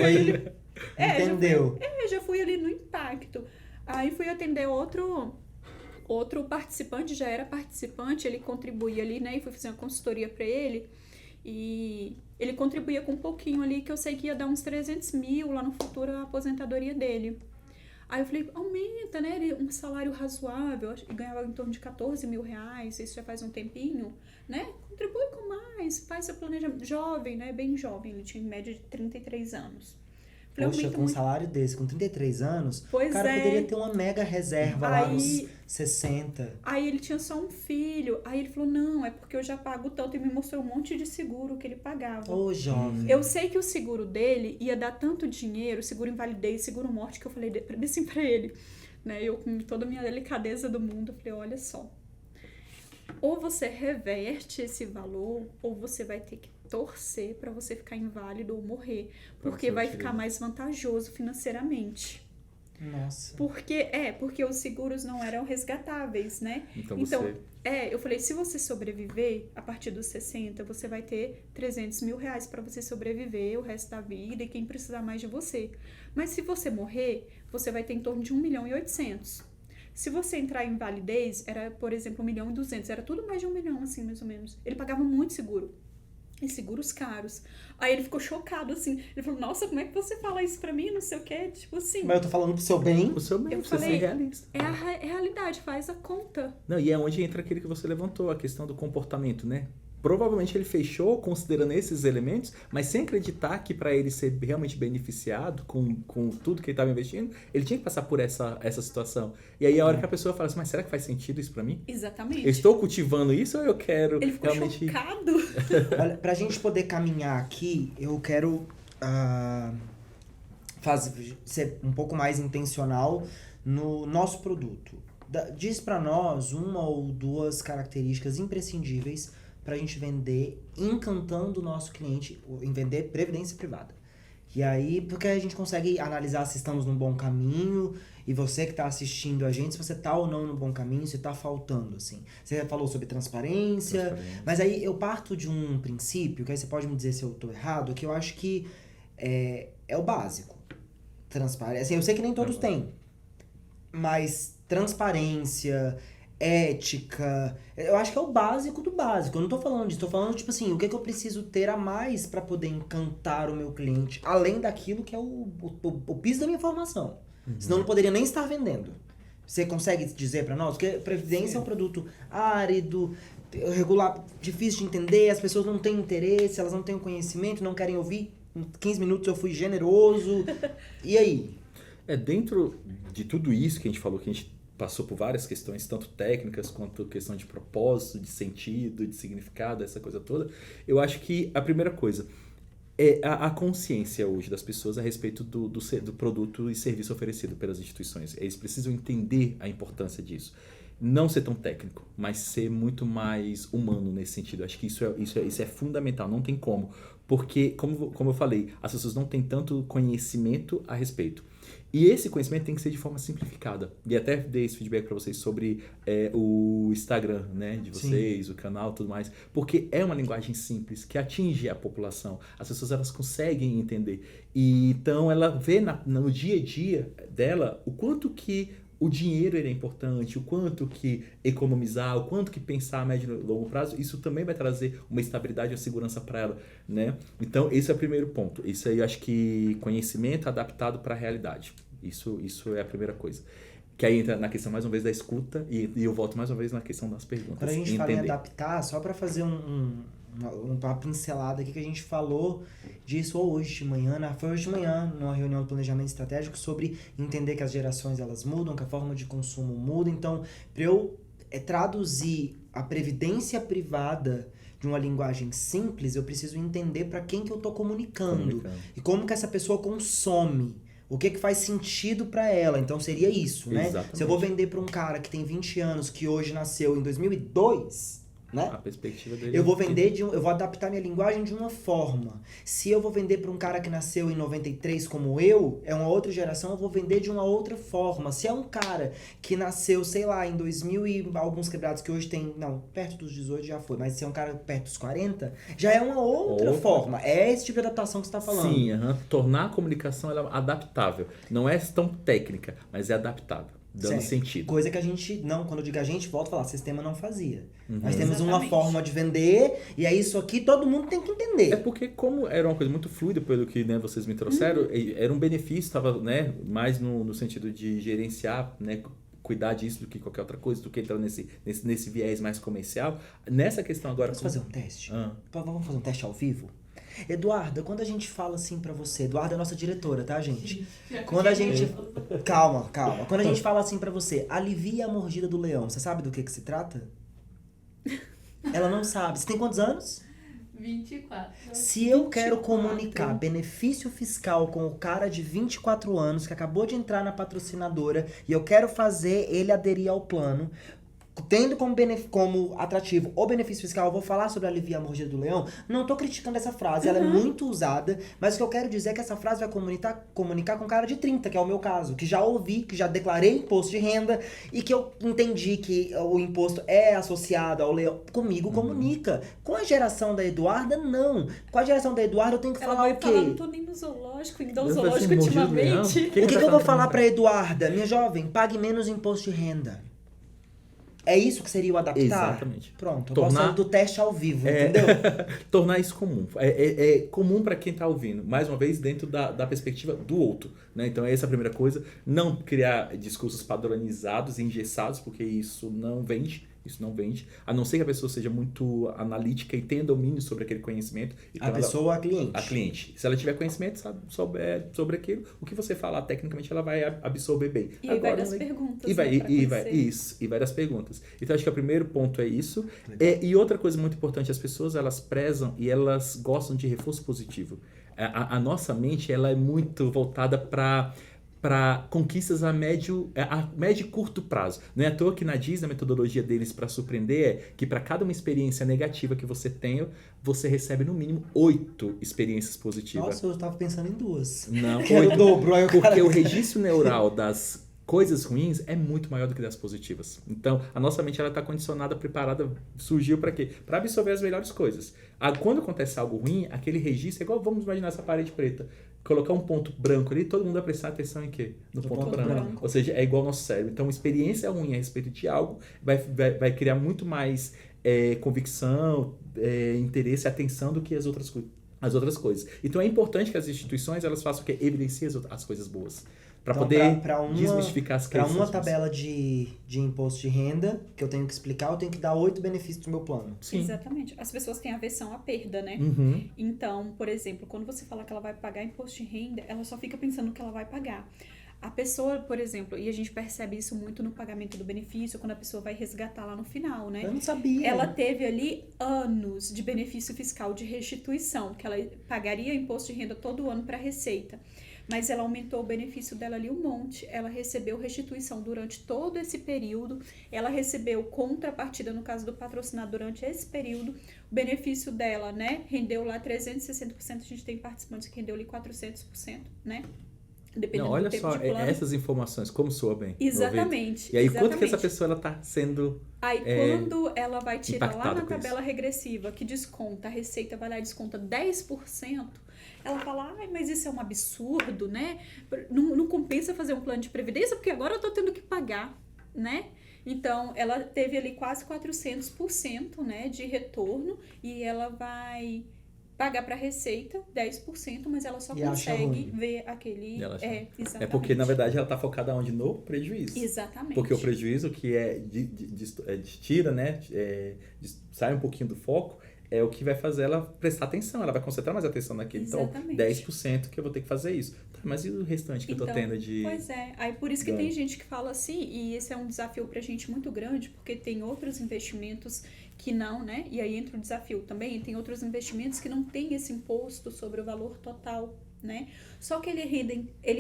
Entendeu? Já fui ali no impacto. Aí fui atender outro participante, já era participante, ele contribuía ali, né? E fui fazer uma consultoria pra ele. E ele contribuía com um pouquinho ali, que eu sei que ia dar uns 300 mil lá no futuro a aposentadoria dele. Aí eu falei, aumenta, né? Ele, um salário razoável, acho que ganhava em torno de 14 mil reais, isso já faz um tempinho, né? Contribui com mais, faz seu planejamento. Jovem, né? Bem jovem, ele tinha em média de 33 anos. Falei, poxa, com um salário desse, com 33 anos, pois o cara é. Poderia ter uma mega reserva lá nos 60. Aí ele tinha só um filho. Aí ele falou, não, é porque eu já pago tanto. E me mostrou um monte de seguro que ele pagava. Ô, jovem. Eu sei que o seguro dele ia dar tanto dinheiro, seguro invalidez, seguro morte, que eu falei assim pra ele. Né? Eu, com toda a minha delicadeza do mundo, eu falei, olha só. ou você reverte esse valor, ou você vai ter que torcer para você ficar inválido ou morrer, porque vai ficar mais vantajoso financeiramente. Nossa. Porque os seguros não eram resgatáveis, né? Então você... eu falei, se você sobreviver, a partir dos 60, você vai ter 300 mil reais para você sobreviver o resto da vida e quem precisar mais de você. Mas se você morrer, você vai ter em torno de 1.800.000. Se você entrar em invalidez, era, por exemplo, 1.200.000. Era tudo mais de 1 milhão, assim, mais ou menos. Ele pagava muito seguro. E seguros caros. Aí ele ficou chocado, assim. Ele falou, nossa, como é que você fala isso pra mim? Não sei o quê. Tipo assim. Mas eu tô falando pro seu bem. O seu bem, Eu você falei, ser realista. É a realidade, faz a conta. Não, e é onde entra aquele que você levantou, a questão do comportamento, né? Provavelmente ele fechou considerando esses elementos, mas sem acreditar que para ele ser realmente beneficiado com tudo que ele estava investindo, ele tinha que passar por essa situação. E aí a hora que a pessoa fala assim, mas será que faz sentido isso para mim? Exatamente. Eu estou cultivando isso ou eu quero Ele ficou realmente... chocado. Olha, pra gente poder caminhar aqui, eu quero ser um pouco mais intencional no nosso produto. Diz pra nós uma ou duas características imprescindíveis pra gente vender, encantando o nosso cliente em vender previdência privada. E aí, porque a gente consegue analisar se estamos num bom caminho, e você que tá assistindo a gente, se você tá ou não no bom caminho, se tá faltando, assim. Você falou sobre transparência, mas aí eu parto de um princípio, que aí você pode me dizer se eu tô errado, que eu acho que é o básico. Transparência, assim, eu sei que nem todos têm, mas transparência, ética, eu acho que é o básico do básico. Eu não tô falando disso, tô falando, tipo assim, o que eu preciso ter a mais pra poder encantar o meu cliente, além daquilo que é o piso da minha formação. Senão eu não poderia nem estar vendendo. Você consegue dizer pra nós? Porque previdência é um produto árido, regular, difícil de entender, as pessoas não têm interesse, elas não têm o conhecimento, não querem ouvir. Em 15 minutos eu fui generoso. E aí? Dentro de tudo isso que a gente falou, que a gente passou por várias questões, tanto técnicas quanto questão de propósito, de sentido, de significado, essa coisa toda, eu acho que a primeira coisa é a consciência hoje das pessoas a respeito do produto e serviço oferecido pelas instituições. Eles precisam entender a importância disso. Não ser tão técnico, mas ser muito mais humano nesse sentido. Acho que isso é fundamental, não tem como. Porque, como eu falei, as pessoas não têm tanto conhecimento a respeito. E esse conhecimento tem que ser de forma simplificada. E até dei esse feedback para vocês sobre o Instagram, né, de vocês, o canal, tudo mais. Porque é uma linguagem simples que atinge a população. As pessoas elas conseguem entender. E então ela vê no dia a dia dela o quanto que o dinheiro ele é importante, o quanto que economizar, o quanto que pensar a médio e longo prazo, isso também vai trazer uma estabilidade e uma segurança para ela, né? Então, esse é o primeiro ponto. Isso aí eu acho que conhecimento adaptado para a realidade. Isso é a primeira coisa. Que aí entra na questão, mais uma vez, da escuta e eu volto mais uma vez na questão das perguntas. Quando a gente fala em adaptar, só para fazer uma pincelada aqui que a gente falou disso hoje de manhã, foi hoje de manhã, numa reunião de planejamento estratégico, sobre entender que as gerações elas mudam, que a forma de consumo muda. Então, para eu traduzir a previdência privada de uma linguagem simples, eu preciso entender para quem que eu estou comunicando e como que essa pessoa consome. O que faz sentido pra ela? Então seria isso, né? Exatamente. Se eu vou vender pra um cara que tem 20 anos, que hoje nasceu em 2002, né? A perspectiva dele. Eu vou vender eu vou adaptar minha linguagem de uma forma. Se eu vou vender para um cara que nasceu em 93 como eu, é uma outra geração, eu vou vender de uma outra forma. Se é um cara que nasceu, sei lá, em 2000 e alguns quebrados que hoje tem, não, perto dos 18 já foi, mas se é um cara perto dos 40, já é uma outra forma. É esse tipo de adaptação que você está falando. Sim, tornar a comunicação ela adaptável. Não é tão técnica, mas é adaptável. Dando sentido. Coisa que a gente, não, quando eu digo a gente, volto a falar, sistema não fazia. Nós temos uma forma de vender, e é isso aqui, todo mundo tem que entender. É porque, como era uma coisa muito fluida, pelo que vocês me trouxeram, era um benefício, estava mais no sentido de gerenciar, cuidar disso do que qualquer outra coisa, do que entrar nesse viés mais comercial. Nessa questão agora... Vamos fazer um teste? Vamos fazer um teste ao vivo? Eduarda, quando a gente fala assim pra você, Eduarda é nossa diretora, tá, gente? Quando a gente... Calma. Quando a gente fala assim pra você, alivia a mordida do leão, você sabe do que se trata? Ela não sabe. Você tem quantos anos? 24. Se eu quero comunicar benefício fiscal com o cara de 24 anos que acabou de entrar na patrocinadora e eu quero fazer ele aderir ao plano, tendo como atrativo o benefício fiscal, eu vou falar sobre aliviar a mordida do leão. Não tô criticando essa frase, ela é muito usada, mas o que eu quero dizer é que essa frase vai comunicar com cara de 30, que é o meu caso, que já ouvi, que já declarei imposto de renda e que eu entendi que o imposto é associado ao leão. Comigo comunica. Com a geração da Eduarda, não. Com a geração da Eduarda, eu tenho que Ela falar vai o quê? falar, não tô nem no zoológico, indo ao Vai ser zoológico mordido do leão? ultimamente. O que eu vou falar pra Eduarda? Minha jovem, pague menos imposto de renda. É isso que seria o adaptar? Exatamente. Pronto, eu Tornar- gosto do teste ao vivo, entendeu? Tornar isso comum. É comum para quem está ouvindo. Mais uma vez, dentro da perspectiva do outro. Né? Então, essa é a primeira coisa. Não criar discursos padronizados e engessados, porque isso não vende. Isso não vende. A não ser que a pessoa seja muito analítica e tenha domínio sobre aquele conhecimento. Então, A pessoa, a cliente. a cliente. Se ela tiver conhecimento, souber sobre aquilo, o que você falar tecnicamente, ela vai absorver bem. E aí vai Agora, das perguntas, E vai, né, pra e vai, conhecer. isso, e várias perguntas. Então, acho que o primeiro ponto é isso. E outra coisa muito importante, as pessoas, elas prezam e elas gostam de reforço positivo. A nossa mente, ela é muito voltada para conquistas a médio e curto prazo. Não é à toa que na Disney a metodologia deles para surpreender é que para cada uma experiência negativa que você tenha, você recebe no mínimo 8 experiências positivas. Nossa, eu tava pensando em 2. Não, Que era o 8. dobro. Aí o Porque cara... o registro neural das coisas ruins é muito maior do que das positivas. Então, a nossa mente ela está condicionada, preparada, surgiu para quê? Para absorver as melhores coisas. Quando acontece algo ruim, aquele registro é igual, vamos imaginar essa parede preta. Colocar um ponto branco ali, todo mundo vai prestar atenção em quê? No ponto branco. Ou seja, é igual ao nosso cérebro. Então, uma experiência ruim a respeito de algo vai criar muito mais convicção, interesse, atenção do que as outras coisas. Então, é importante que as instituições elas façam o quê? Evidenciem as coisas boas. Para Então, poder pra desmistificar as Para crenças. uma tabela de imposto de renda que eu tenho que explicar, eu tenho que dar 8 benefícios do meu plano. Sim. Exatamente. As pessoas têm aversão à perda, né? Uhum. Então, por exemplo, quando você fala que ela vai pagar imposto de renda, ela só fica pensando no que ela vai pagar. A pessoa, por exemplo, e a gente percebe isso muito no pagamento do benefício, quando a pessoa vai resgatar lá no final, né? Eu não sabia. Ela teve ali anos de benefício fiscal de restituição, que ela pagaria imposto de renda todo ano para a Receita. Mas ela aumentou o benefício dela ali um monte. Ela recebeu restituição durante todo esse período. Ela recebeu contrapartida, no caso do patrocinado, durante esse período. O benefício dela, né, rendeu lá 360%. A gente tem participantes que rendeu ali 400%, né? Dependendo Não, olha do tempo só, de plano. essas informações, como soa bem. no ouvido. Exatamente. E aí, quanto que essa exatamente. pessoa ela tá sendo. Aí, quando ela vai tirar lá impactada na com tabela regressiva, que desconta, a Receita vai lá e desconta 10%, ela fala, ai, mas isso é um absurdo, né? Não compensa fazer um plano de previdência, porque agora eu tô tendo que pagar, né? Então, ela teve ali quase 400%, né, de retorno, e ela vai pagar para a Receita 10%, mas ela só E acha consegue ruim. ver aquele... Ela acha ruim. exatamente. É porque, na verdade, ela tá focada onde? No prejuízo. Exatamente. Porque o prejuízo que tira, né? Sai um pouquinho do foco, é o que vai fazer ela prestar atenção. Ela vai concentrar mais atenção naquele. Exatamente. Então, 10% que eu vou ter que fazer isso. Tá, mas e o restante que eu tô tendo de. Pois é, aí por isso que ganho? tem gente que fala assim, e esse é um desafio pra gente muito grande, porque tem outros investimentos que não, né? E aí entra o desafio também, tem outros investimentos que não tem esse imposto sobre o valor total, né? Só que ele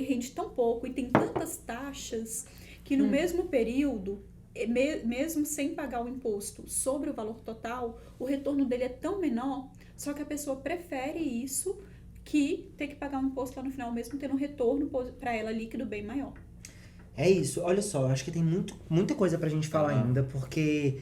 rende tão pouco e tem tantas taxas que no mesmo período, mesmo sem pagar o imposto sobre o valor total, o retorno dele é tão menor, só que a pessoa prefere isso que ter que pagar um imposto lá no final, mesmo tendo um retorno para ela líquido bem maior. É isso, olha só, acho que tem muita coisa pra gente falar ainda, porque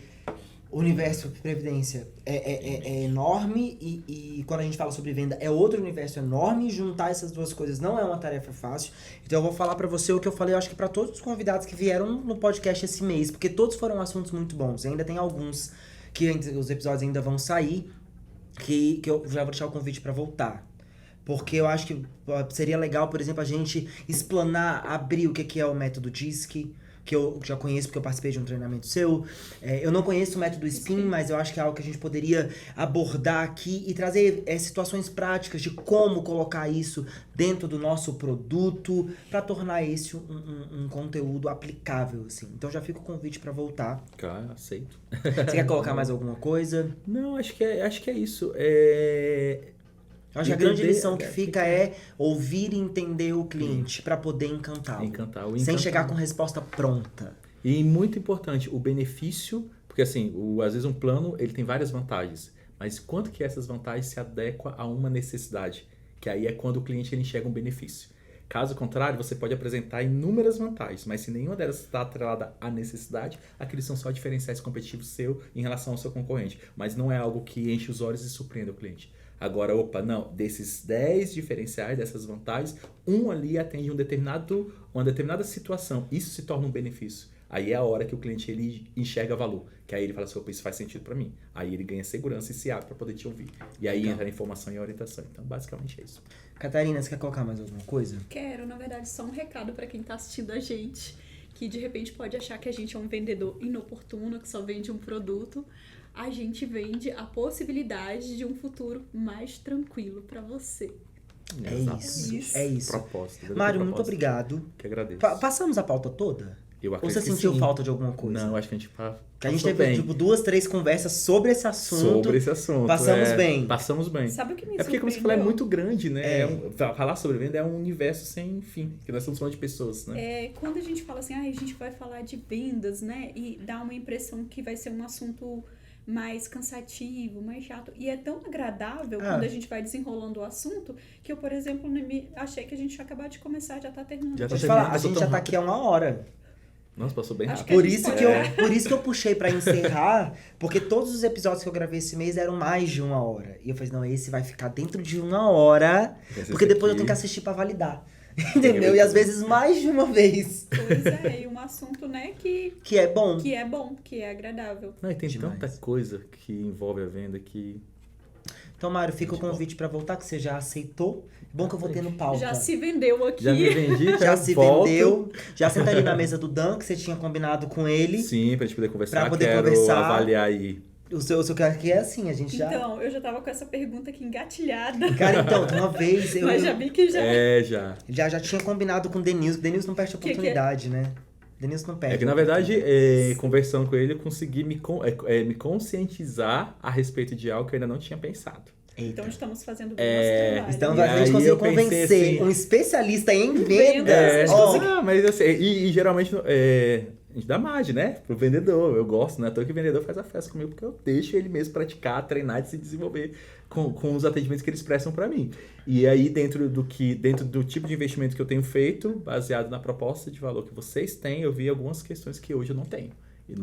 o universo de previdência é enorme e quando a gente fala sobre venda é outro universo enorme, e juntar essas duas coisas não é uma tarefa fácil. Então eu vou falar pra você o que eu falei, eu acho que pra todos os convidados que vieram no podcast esse mês, porque todos foram assuntos muito bons. E ainda tem alguns que os episódios ainda vão sair, que eu já vou deixar o convite pra voltar. Porque eu acho que seria legal, por exemplo, a gente explanar, abrir o que é o método DISC, que eu já conheço porque eu participei de um treinamento seu. Eu não conheço o método SPIN, mas eu acho que é algo que a gente poderia abordar aqui e trazer situações práticas de como colocar isso dentro do nosso produto para tornar esse um conteúdo aplicável, assim. Então já fica o convite para voltar. Cara, aceito. Você quer colocar mais alguma coisa? Não, acho que é isso. Eu acho que a grande Entender, lição que fica é ouvir e entender o cliente para poder encantá-lo. Encantar o Sem chegar com resposta pronta. E muito importante, o benefício, porque assim, às vezes um plano ele tem várias vantagens, mas quanto que essas vantagens se adequam a uma necessidade? Que aí é quando o cliente ele enxerga um benefício. Caso contrário, você pode apresentar inúmeras vantagens, mas se nenhuma delas está atrelada à necessidade, aqueles são só diferenciais competitivos seu em relação ao seu concorrente, mas não é algo que enche os olhos e surpreende o cliente. Agora, não, desses 10 diferenciais, dessas vantagens, um ali atende uma determinada situação, isso se torna um benefício. Aí é a hora que o cliente ele enxerga valor, que aí ele fala assim, opa, isso faz sentido para mim. Aí ele ganha segurança e se abre para poder te ouvir. E aí entra a informação e a orientação. Então, basicamente é isso. Catarina, você quer colocar mais alguma coisa? Quero, na verdade, só um recado para quem tá assistindo a gente, que de repente pode achar que a gente é um vendedor inoportuno, que só vende um produto. A gente vende a possibilidade de um futuro mais tranquilo para você. É isso. Propósito. Mário, muito obrigado. Que agradeço. Passamos a pauta toda? Eu Ou acredito você que sentiu sim. falta de alguma coisa? Não, acho que a gente Que a gente teve, tipo, 2, 3 conversas sobre esse assunto. Passamos bem. Passamos bem. Sabe o que me É porque, como você falou, é muito grande, né? Falar sobre venda é um universo sem fim, que nós estamos falando de pessoas, né? Quando a gente fala assim, a gente vai falar de vendas, né? E dá uma impressão que vai ser um assunto mais cansativo, mais chato. E é tão agradável quando a gente vai desenrolando o assunto, que eu, por exemplo, achei que a gente ia acabar de começar, já tá terminando. Já tá Deixa eu falar, a gente já tá aqui há 1 hora. Nossa, passou bem rápido. Por isso que eu puxei pra encerrar, porque todos os episódios que eu gravei esse mês eram mais de 1 hora. E eu falei, não, esse vai ficar dentro de 1 hora, porque depois eu tenho que assistir pra validar. Entendeu? E às vezes mais de uma vez. Pois é, e um assunto, né, que é bom. Que é agradável. Não, e tem Demais. tanta coisa que envolve a venda que... Então, Mário, fica o convite pra voltar, que você já aceitou. Bom que eu vou ter no pauta. Já se vendeu aqui. Já me vendi, Já se vendeu. Já senta ali na mesa do Dan, que você tinha combinado com ele. Sim, pra gente poder conversar. Pra poder Quero conversar. avaliar aí. O seu que é assim, a gente já... Então, eu já tava com essa pergunta aqui engatilhada. Cara, então, uma vez eu... Mas já vi que já... Já. Já tinha combinado com o Denilson. O Denilson não perde a oportunidade, né? O Denilson não perde. É que, na verdade, conversando com ele, eu consegui me conscientizar a respeito de algo que eu ainda não tinha pensado. Então estamos fazendo bem nosso trabalho. Então E a gente aí conseguiu eu pensei convencer assim, um especialista em vendas. Mas assim, e geralmente a gente dá margem, né? Pro vendedor. Eu gosto, né? Tanto que o vendedor faz a festa comigo, porque eu deixo ele mesmo praticar, treinar e se desenvolver com os atendimentos que eles prestam pra mim. E aí, dentro do tipo de investimento que eu tenho feito, baseado na proposta de valor que vocês têm, eu vi algumas questões que hoje eu não tenho. E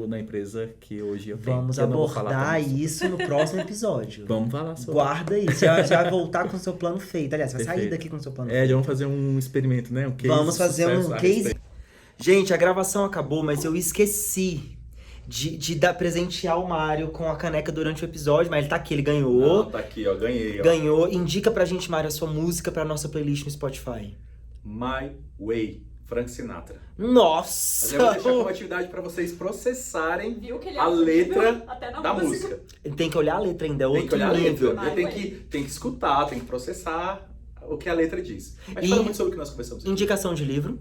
na empresa que hoje eu tenho. Vamos eu não vou falar abordar isso no próximo episódio. Vamos falar sobre. Guarda isso. Já vai voltar com o seu plano feito. Aliás, vai sair Perfeito. daqui com o seu plano feito. Já vamos fazer um experimento, né? Um case. Vamos fazer um sucesso a case. respeito. Gente, a gravação acabou, mas eu esqueci de presentear o Mário com a caneca durante o episódio, mas ele tá aqui, ele ganhou. Tá aqui, ó. Ganhei, ó. Ganhou. Indica pra gente, Mário, a sua música pra nossa playlist no Spotify. My Way, Frank Sinatra. Nossa! Mas eu vou deixar como atividade pra vocês processarem Viu que ele a letra até na da música. música. Tem que olhar a letra ainda, é Tem que outro olhar a nível. letra. Tem que escutar, tem que processar o que a letra diz. Mas E- fala muito sobre o que nós conversamos aqui. Indicação de livro.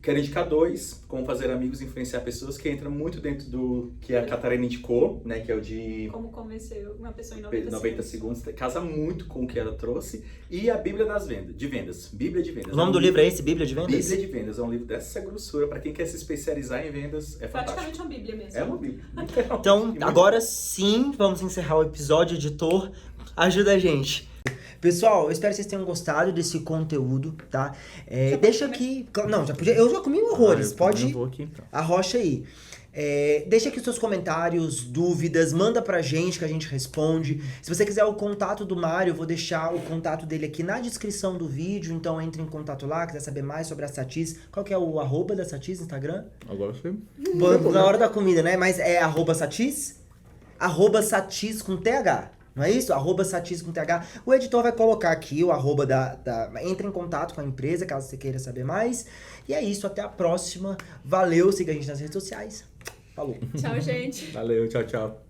Quero indicar 2, Como Fazer Amigos e Influenciar Pessoas, que entra muito dentro do que a Catarina indicou, né? Que é o de Como convencer uma pessoa em 90 segundos. Casa muito com o que ela trouxe. E a Bíblia de Vendas. Bíblia de Vendas. O nome do livro é esse? Bíblia de Vendas? Bíblia de Vendas. É um livro dessa grossura. Para quem quer se especializar em vendas, é fantástico. Praticamente uma bíblia mesmo. É uma Bíblia. Então, agora sim, vamos encerrar o episódio. Editor, ajuda a gente. Pessoal, eu espero que vocês tenham gostado desse conteúdo, tá? Deixa aqui... Não, já podia... Eu já comi horrores. Pode... Eu vou aqui, então. Arrocha aí. Deixa aqui os seus comentários, dúvidas, manda pra gente que a gente responde. Se você quiser o contato do Mário, eu vou deixar o contato dele aqui na descrição do vídeo, então entre em contato lá, quiser saber mais sobre a Satis. Qual que é o arroba da Satis no Instagram? Agora você... Na hora da comida, né? Mas é arroba Satis? Arroba Satis com TH. Não é isso? Arroba Satis com TH. O editor vai colocar aqui o arroba Entre em contato com a empresa, caso você queira saber mais. E é isso, até a próxima. Valeu, siga a gente nas redes sociais. Falou. Tchau, gente. Valeu, tchau, tchau.